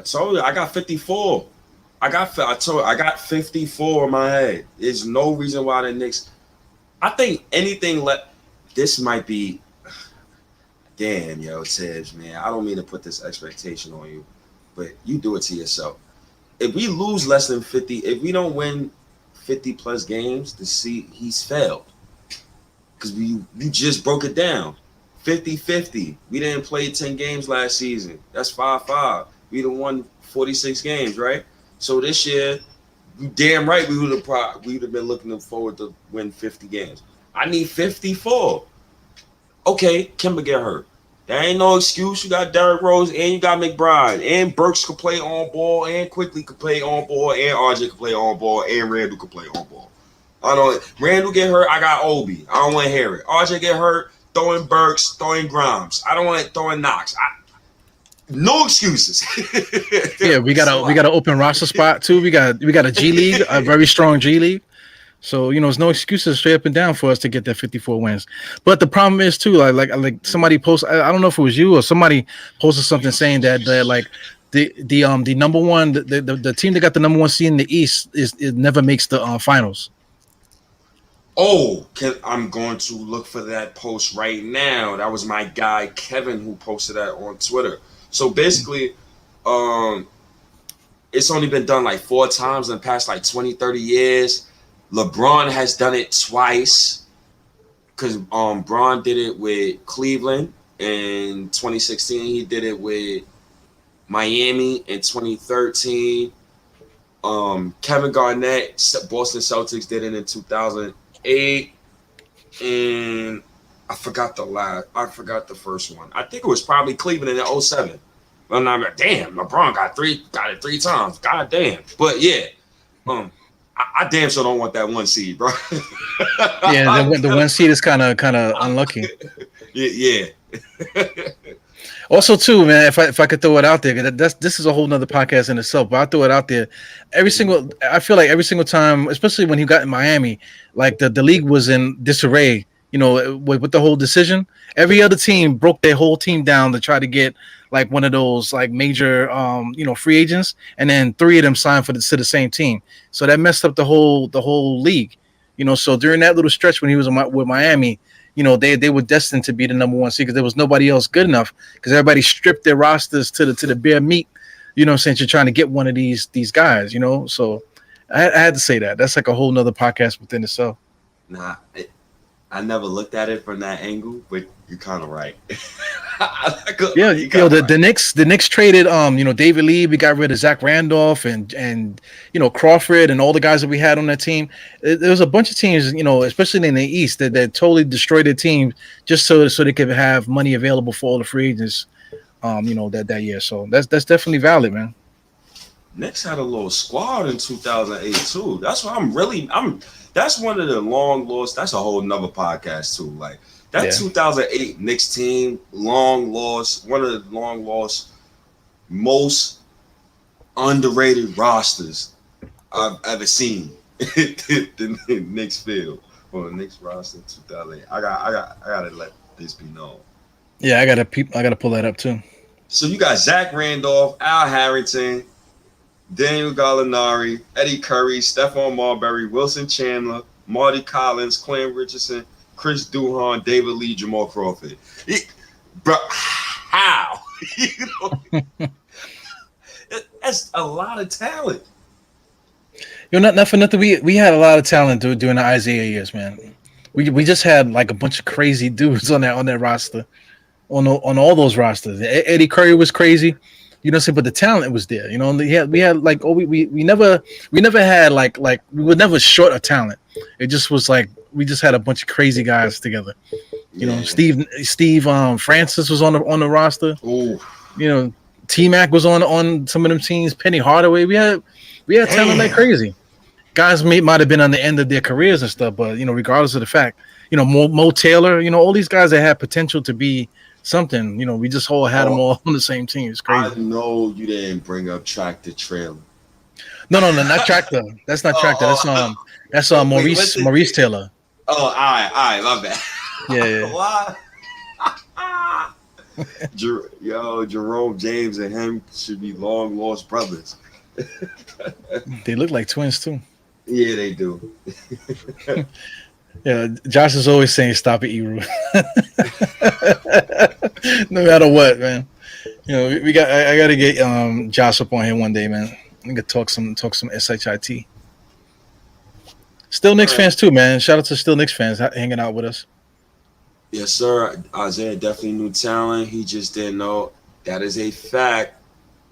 told you I got 54. I got 54 in my head. There's no reason why the Knicks. I think anything this might be. Damn, yo, Tibbs, man. I don't mean to put this expectation on you, but you do it to yourself. If we lose less than 50, if we don't win 50 plus games, he's failed. Because you just broke it down. 50-50. We didn't play 10 games last season. That's 5-5. We done won 46 games, right? So this year, you damn right we would have been looking forward to win 50 games. I need 54. Okay, Kemba get hurt. There ain't no excuse. You got Derrick Rose and you got McBride. And Burks could play on ball and Quickly could play on ball and RJ could play on ball and Randle could play on ball. I don't Randle get hurt, I got Obi. I don't want to hear it. RJ get hurt, throwing Burks, throwing Grimes. I don't want it throwing Knox. No excuses. Yeah, we got an open roster spot too. We got a G League, a very strong G League. So, there's no excuses straight up and down for us to get that 54 wins. But the problem is too, like somebody posted, I don't know if it was you or somebody posted something saying that like the number one, the team that got the number one seed in the East it never makes the finals. Oh, I'm going to look for that post right now. That was my guy Kevin who posted that on Twitter. So basically, it's only been done like 4 times in the past like 20, 30 years. LeBron has done it twice because Bron did it with Cleveland in 2016. He did it with Miami in 2013. Kevin Garnett, Boston Celtics did it in 2008. And I forgot the first one. I think it was probably Cleveland in 07. Well, I'm like, damn, LeBron got it 3 times. God damn. But yeah, I damn sure don't want that 1 seed, bro. Yeah, the 1 seed is kind of unlucky. Yeah. Also, too, man, if I could throw it out there, this is a whole nother podcast in itself. But I throw it out there. I feel like every single time, especially when he got in Miami, like the league was in disarray. With the whole decision, every other team broke their whole team down to try to get like one of those like major free agents, and then 3 of them signed to the same team. So that messed up the whole league. So during that little stretch when he was with Miami, they were destined to be the number 1 seed because there was nobody else good enough because everybody stripped their rosters to the bare meat. Since you're trying to get one of these guys. So I had to say that. That's like a whole nother podcast within itself. Nah. I never looked at it from that angle, but you're kind of right. Yeah, the Knicks traded David Lee. We got rid of Zach Randolph and Crawford and all the guys that we had on that team. There was a bunch of teams, especially in the East, that totally destroyed their team just so they could have money available for all the free agents, that year. So that's definitely valid, man. Knicks had a little squad in 2008 too. That's what that's one of the long lost. That's a whole nother podcast too. Like that 2008 Knicks team, long lost, one of the long lost, most underrated rosters I've ever seen. the Knicks field or the Knicks roster in 2008. I gotta let this be known. Yeah, I gotta pull that up too. So you got Zach Randolph, Al Harrington, Daniel Gallinari, Eddie Curry, Stephon Marbury, Wilson Chandler, Marty Collins, Clem Richardson, Chris Duhon, David Lee, Jamal Crawford. Bro, how? That's a lot of talent. Not for nothing. We had a lot of talent during the Isaiah years, man. We just had like a bunch of crazy dudes on that roster, on all those rosters. Eddie Curry was crazy. But the talent was there. We had like we never had like we were never short of talent. It just was like we just had a bunch of crazy guys together. Steve Francis was on the roster. Ooh. T-Mac was on some of them teams. Penny Hardaway. We had talent like crazy. Guys might have been on the end of their careers and stuff, but regardless of the fact, Mo Taylor, all these guys that had potential to be something, we just all had them all on the same team. It's crazy. I know you didn't bring up Tractor Trailer. No, not Tractor. That's not Tractor. That's Maurice Taylor. Oh, all right, love that. Yeah. Jerome James and him should be long lost brothers. They look like twins too. Yeah, they do. Yeah, Josh is always saying stop it, Eru. No matter what, man. You know, we got. I got to get Josh up on here one day, man. We could talk some shit. Still All Knicks right. fans too, man. Shout out to still Knicks fans hanging out with us. Yes, sir. Isaiah definitely knew talent. He just didn't know. That is a fact.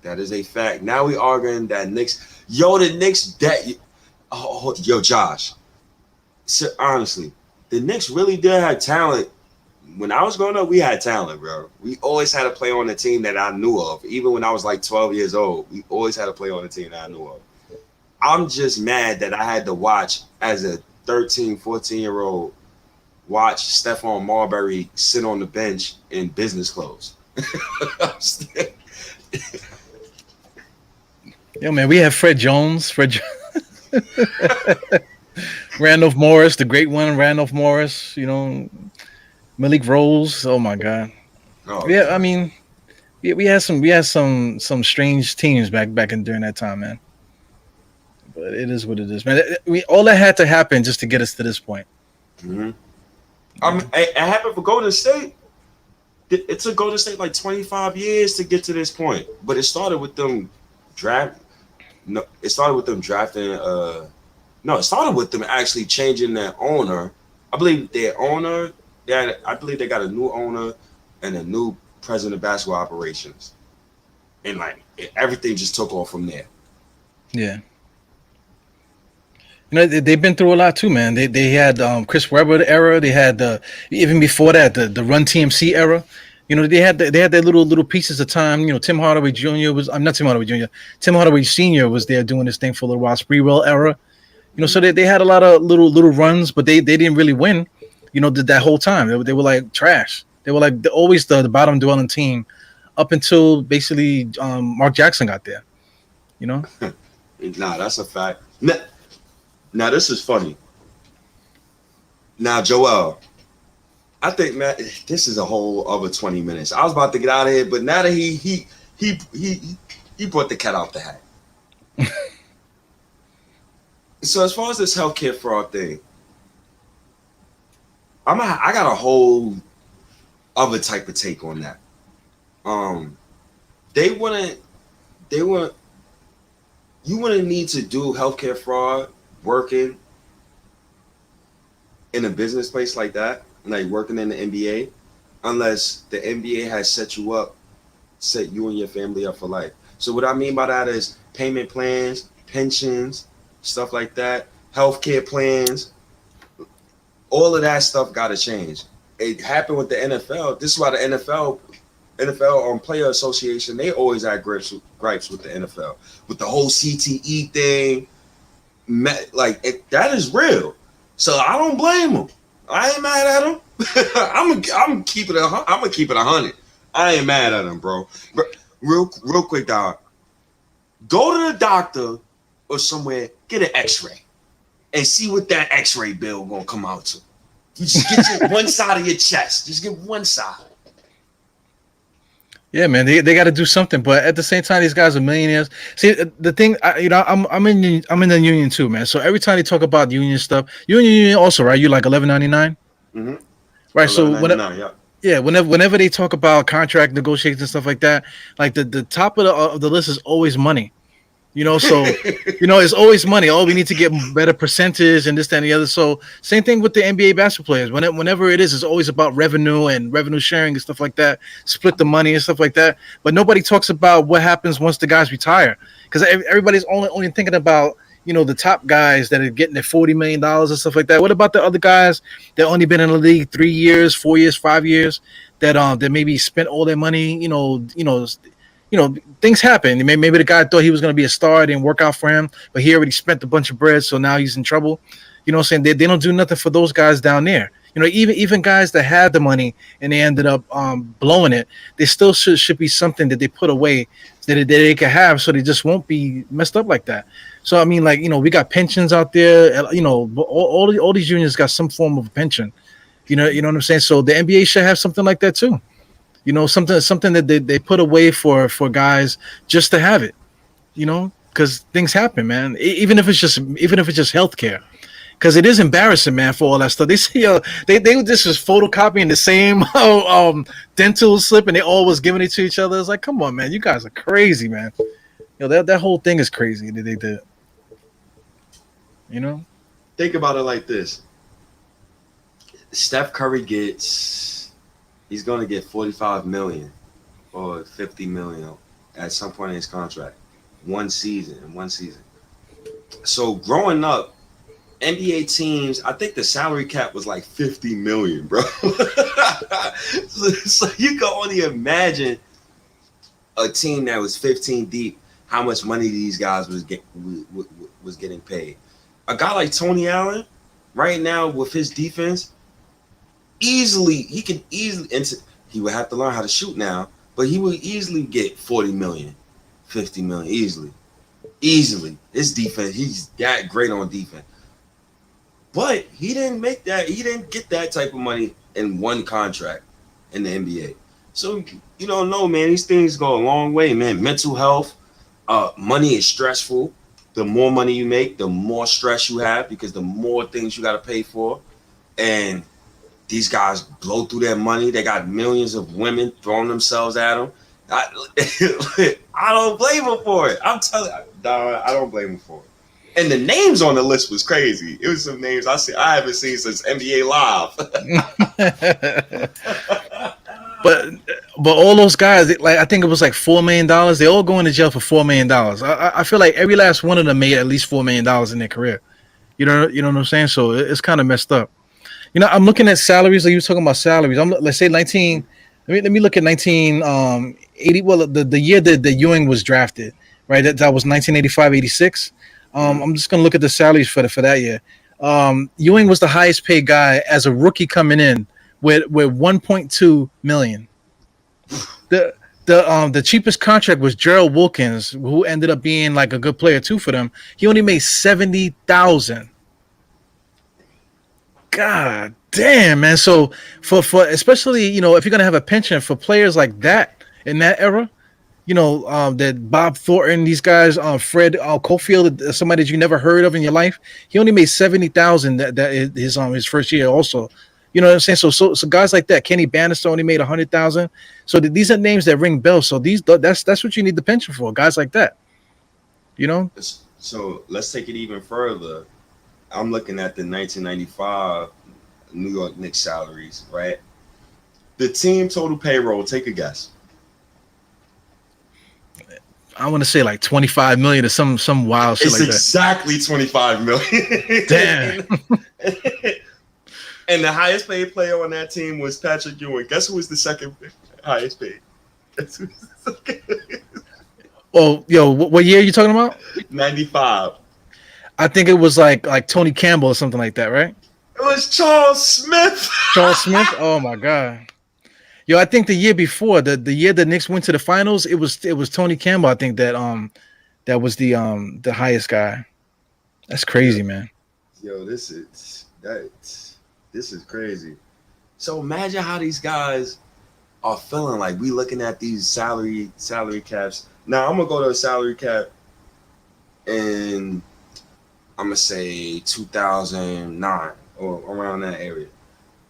That is a fact. Now we arguing that Knicks. Yo, the Knicks. Yo, Josh. So, honestly, the Knicks really did have talent. When I was growing up, we had talent, bro. We always had to play on a team that I knew of. Even when I was like 12 years old, we always had to play on a team that I knew of. I'm just mad that I had to watch as a 13, 14-year-old watch Stephon Marbury sit on the bench in business clothes. Yo, man, we have Fred Jones, Randolph Morris, the great one, Randolph Morris. You know, Malik Rose. Oh my God. Oh, Yeah, I God. mean, we had some strange teams back in during that time, man. But it is what it is, man. We all that had to happen just to get us to this point. Mhm. I mean, it happened for Golden State. It took Golden State like 25 years to get to this point, but it started with them draft. No, it started with them drafting. No, it started with them actually changing their owner. I believe their owner. I believe they got a new owner and a new president of basketball operations, and like everything just took off from there. Yeah. You know, they've been through a lot too, man. They had Chris Webber era. They had even before that the Run TMC era. You know, they had their little pieces of time. You know, Tim Hardaway Jr. was I'm not Tim Hardaway Jr. Tim Hardaway Sr. was there doing this thing for a little while. Spreewell era. You know, so they had a lot of little runs, but they didn't really win. You know, that whole time they were like trash. They were like always the bottom dwelling team up until basically Mark Jackson got there. You know. Nah, that's a fact. Now this is funny. Now, Joel, I think man, this is a whole other 20 minutes. I was about to get out of here, but now that he brought the cat out the hat. So as far as this healthcare fraud thing, I got a whole other type of take on that. Um, they wouldn't you wouldn't need to do healthcare fraud working in a business place like that, like working in the NBA, unless the NBA has set you and your family up for life. So what I mean by that is payment plans, pensions, stuff like that, healthcare plans, all of that stuff got to change. It happened with the NFL. This is why the NFL Player Association, they always had gripes with the NFL with the whole CTE thing. That is real. So I don't blame them. I ain't mad at them. I'm keep it. I'm gonna keep it 100. I ain't mad at them, bro. But real quick, dog. Go to the doctor or somewhere, get an X-ray, and see what that X-ray bill gonna come out to. You just get one side of your chest. Just get one side. Yeah, man, they got to do something, but at the same time, these guys are millionaires. See, the thing, I'm in the union too, man. So every time they talk about union stuff, union also, right? You like 11.99, Mm-hmm. right? So 11.99, yeah. yeah, whenever they talk about contract negotiations and stuff like that, like the top of the list is always money. You know, so it's always money. Oh, we need to get better percentage and this, that, and the other. So same thing with the NBA basketball players. Whenever it's always about revenue and revenue sharing and stuff like that. Split the money and stuff like that. But nobody talks about what happens once the guys retire, because everybody's only thinking about the top guys that are getting their $40 million and stuff like that. What about the other guys that only been in the league 3 years, 4 years, 5 years that maybe spent all their money? Things happen. Maybe the guy thought he was going to be a star. It didn't work out for him, but he already spent a bunch of bread, so now he's in trouble. You know what I'm saying? They don't do nothing for those guys down there. Even guys that had the money and they ended up blowing it, they still should be something that they put away that they can have, so they just won't be messed up like that. So I mean, we got pensions out there. All these unions got some form of pension. You know what I'm saying? So the NBA should have something like that too. Something that they put away for guys just to have it. because things happen, man. Even if it's just healthcare, because it is embarrassing, man, for all that stuff. They see, they just was photocopying the same dental slip, and they all was giving it to each other. It's like, come on, man, you guys are crazy, man. That whole thing is crazy that they did. You know, Think about it like this: Steph Curry he's going to get 45 million or 50 million at some point in his contract, one season. So growing up, NBA teams, I think the salary cap was like 50 million, bro. so you can only imagine a team that was 15 deep, how much money these guys was getting paid. A guy like Tony Allen, right now with his defense, he would have to learn how to shoot now, but he would easily get 40 million, 50 million, easily. His defense, he's that great on defense. But he didn't get that type of money in one contract in the NBA. So you don't know, man. These things go a long way, man. Mental health, money is stressful. The more money you make, the more stress you have because the more things you got to pay for. And these guys blow through their money. They got millions of women throwing themselves at them. I don't blame them for it. I'm telling you, dog, I don't blame them for it. And the names on the list was crazy. It was some names I haven't seen since NBA Live. but all those guys, like I think it was like $4 million. They all going to jail for $4 million. I feel like every last one of them made at least $4 million in their career. You know what I'm saying? So it's kind of messed up. I'm looking at salaries. Like you were talking about salaries. Let's say 19. Let me look at 1980. Well, the year that Ewing was drafted, right? That was 1985-86. I'm just gonna look at the salaries for that year. Ewing was the highest paid guy as a rookie coming in with 1.2 million. The cheapest contract was Gerald Wilkins, who ended up being like a good player too for them. He only made 70,000. God damn, man. So for especially, if you're gonna have a pension for players like that in that era, that Bob Thornton, these guys, Fred Caulfield, somebody that you never heard of in your life, he only made 70,000 that is his first year also. You know what I'm saying? So guys like that, Kenny Bannister only made 100,000. So these are names that ring bells. So that's what you need the pension for, guys like that. So let's take it even further. I'm looking at the 1995 New York Knicks salaries, right? The team total payroll, take a guess. I want to say like 25 million or some wild shit like that. It's exactly 25 million. Damn. And the highest paid player on that team was Patrick Ewing. Guess who was the second highest paid? Oh, what year are you talking about? 95. I think it was like Tony Campbell or something like that, right? It was Charles Smith. Charles Smith? Oh my God. I think the year before, the year the Knicks went to the finals, it was Tony Campbell, I think that was the highest guy. That's crazy, man. This is crazy. So imagine how these guys are feeling. Like we looking at these salary caps. Now I'm gonna go to a salary cap and I'm gonna say 2009 or around that area.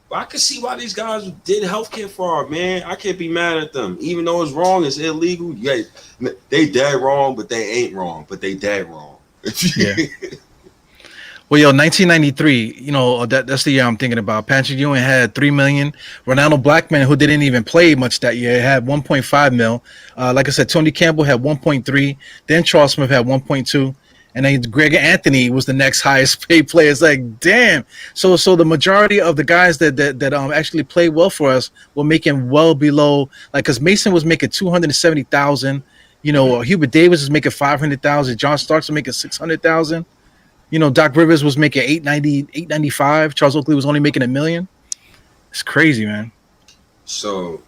But I can see why these guys did healthcare fraud, man. I can't be mad at them, even though it's wrong, it's illegal. Yeah, they dead wrong, but they ain't wrong, but they dead wrong. Yeah. Well, 1993, that's the year I'm thinking about. Patrick Ewing had 3 million. Ronaldo Blackman, who didn't even play much that year, had 1.5 mil. Like I said, Tony Campbell had 1.3. Then Charles Smith had 1.2. And then Greg Anthony was the next highest paid player. It's like, damn. So the majority of the guys that actually played well for us were making well below, like, because Mason was making 270,000. Hubert Davis was making 500,000. John Starks was making 600,000. Doc Rivers was making 895. Charles Oakley was only making $1 million. It's crazy, man. So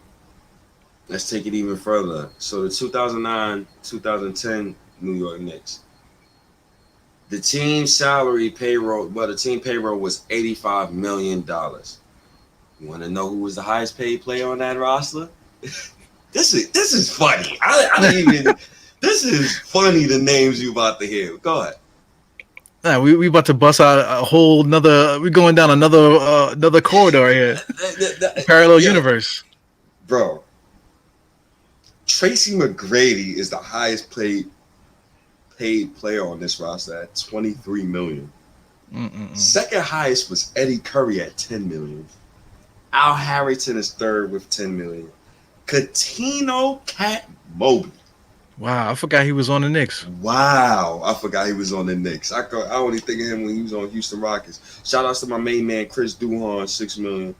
let's take it even further. So the 2009-2010 New York Knicks. The team payroll was $85 million. You want to know who was the highest paid player on that roster? This is funny. I didn't even. This is funny. The names you about to hear. Go ahead. Nah, we about to bust out a whole another. We're going down another corridor here. Parallel universe, bro. Tracy McGrady is the highest paid player on this roster at $23 million. Second highest was Eddie Curry at $10 million. Al Harrington is third with $10 million. Katino Cat Mobley. Wow, I forgot he was on the Knicks. Wow, I forgot he was on the Knicks. I only think of him when he was on Houston Rockets. Shout outs to my main man Chris Duhon, $6 million.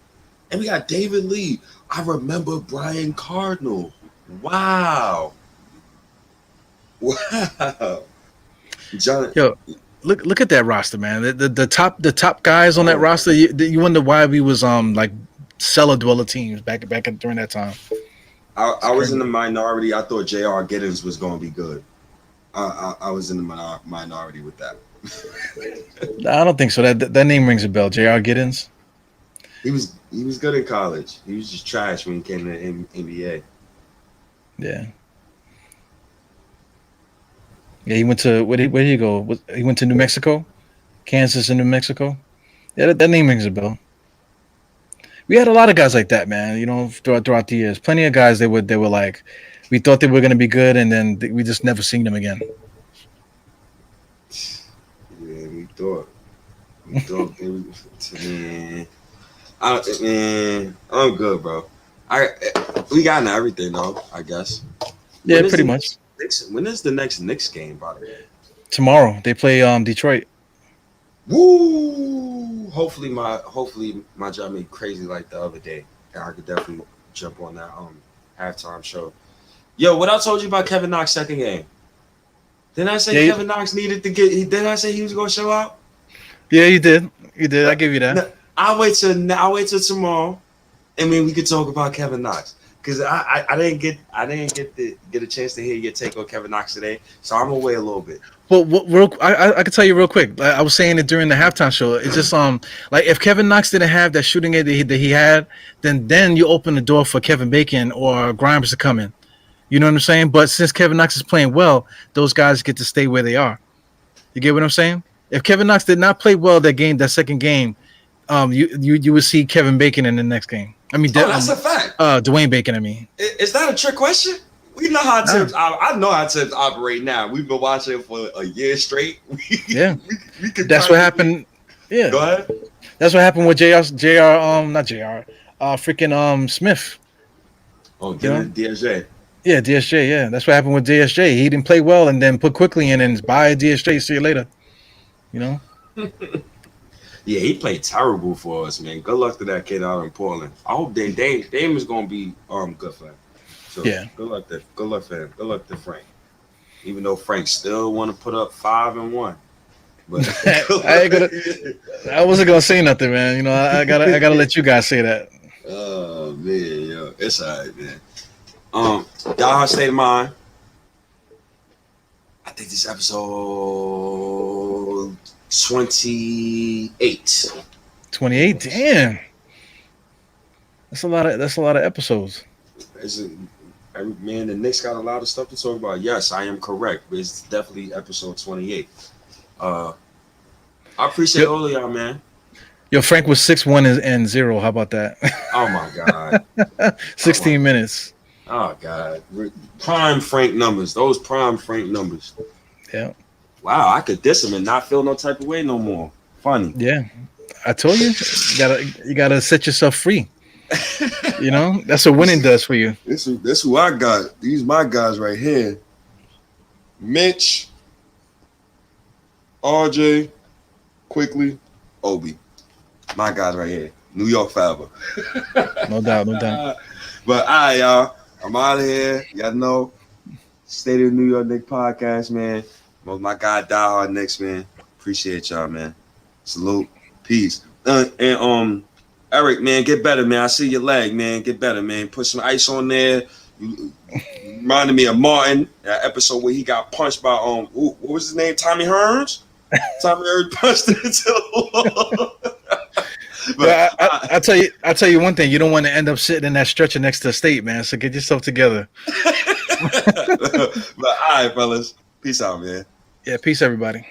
And we got David Lee. I remember Brian Cardinal. Wow. John. Yo, look at that roster, man. The top guys on that roster. You wonder why we was like cellar dweller teams back during that time. I was in the minority. I thought J.R. Giddens was going to be good. I was in the minority with that. I don't think so. That name rings a bell. J.R. Giddens. He was good in college. He was just trash when he came to the NBA. Yeah. Yeah, he went to where did he go? He went to New Mexico, Kansas and New Mexico. Yeah, that name rings a bell. We had a lot of guys like that, man. You know, throughout the years, plenty of guys. They were like, we thought they were going to be good, and then we just never seen them again. Yeah, we thought they were. Man, I'm good, bro. We got into everything though, I guess. Yeah, pretty much. When is the next Knicks game, by the way? Tomorrow. They play Detroit. Woo! Hopefully my job made crazy like the other day, and I could definitely jump on that halftime show. Yo, what I told you about Kevin Knox second game? Didn't I say Kevin Knox needed to get? Didn't I say he was gonna show out? Yeah, you did. You did. I give you that. No, I'll wait till tomorrow, and then we could talk about Kevin Knox. Because I didn't get a chance to hear your take on Kevin Knox today, so I'm gonna wait a little bit. Well, I can tell you real quick. I was saying it during the halftime show. It's just like if Kevin Knox didn't have that shooting aid that he had, then you open the door for Kevin Bacon or Grimes to come in. You know what I'm saying? But since Kevin Knox is playing well, those guys get to stay where they are. You get what I'm saying? If Kevin Knox did not play well that second game, you would see Kevin Bacon in the next game. I mean, that's a fact. Dwayne Bacon. I mean, is that a trick question? We know how tips. I know how tips operate now. We've been watching it for a year straight. Yeah, that's what happened. Yeah, go ahead. That's what happened with not Jr. Freaking Smith. Oh, DSJ. Yeah, DSJ. Yeah, that's what happened with DSJ. He didn't play well, and then put quickly in and buy DSJ. See you later. You know. Yeah, he played terrible for us, man. Good luck to that kid out in Portland. I hope Dame is gonna be good for him. So yeah, good luck for him. Good luck to Frank. Even though Frank still want to put up 5-1, but I wasn't gonna say nothing, man. You know, I gotta let you guys say that. Oh man, yo, it's all right, man. Diehard State of Mind. I think this episode 28. 28, damn. That's a lot of episodes. Man, the Knicks got a lot of stuff to talk about. Yes, I am correct, but it's definitely episode 28. I appreciate all of y'all, man. Yo, Frank was 6-1-0. How about that? Oh my God. 16 minutes. Oh God. Prime Frank numbers. Those prime Frank numbers. Yeah. Wow, I could diss him and not feel no type of way no more. Funny. Yeah. I told you, you gotta set yourself free. You know, that's what winning does for you. This who I got. These my guys right here. Mitch, RJ, Quickly, Obi. My guys right here. New York Fiber. No doubt. But all right, y'all. I'm out of here. Y'all know. State of New York Knicks podcast, man. My guy Diehard Knicks, man. Appreciate y'all, man. Salute. Peace. And Eric, man, get better, man. I see your leg, man. Get better, man. Put some ice on there. You reminded me of Martin, that episode where he got punched by what was his name? Tommy Hearns? Tommy Hearns punched him into the wall. But I tell you one thing, you don't want to end up sitting in that stretcher next to the state, man. So get yourself together. But all right, fellas. Peace out, man. Yeah, peace, everybody.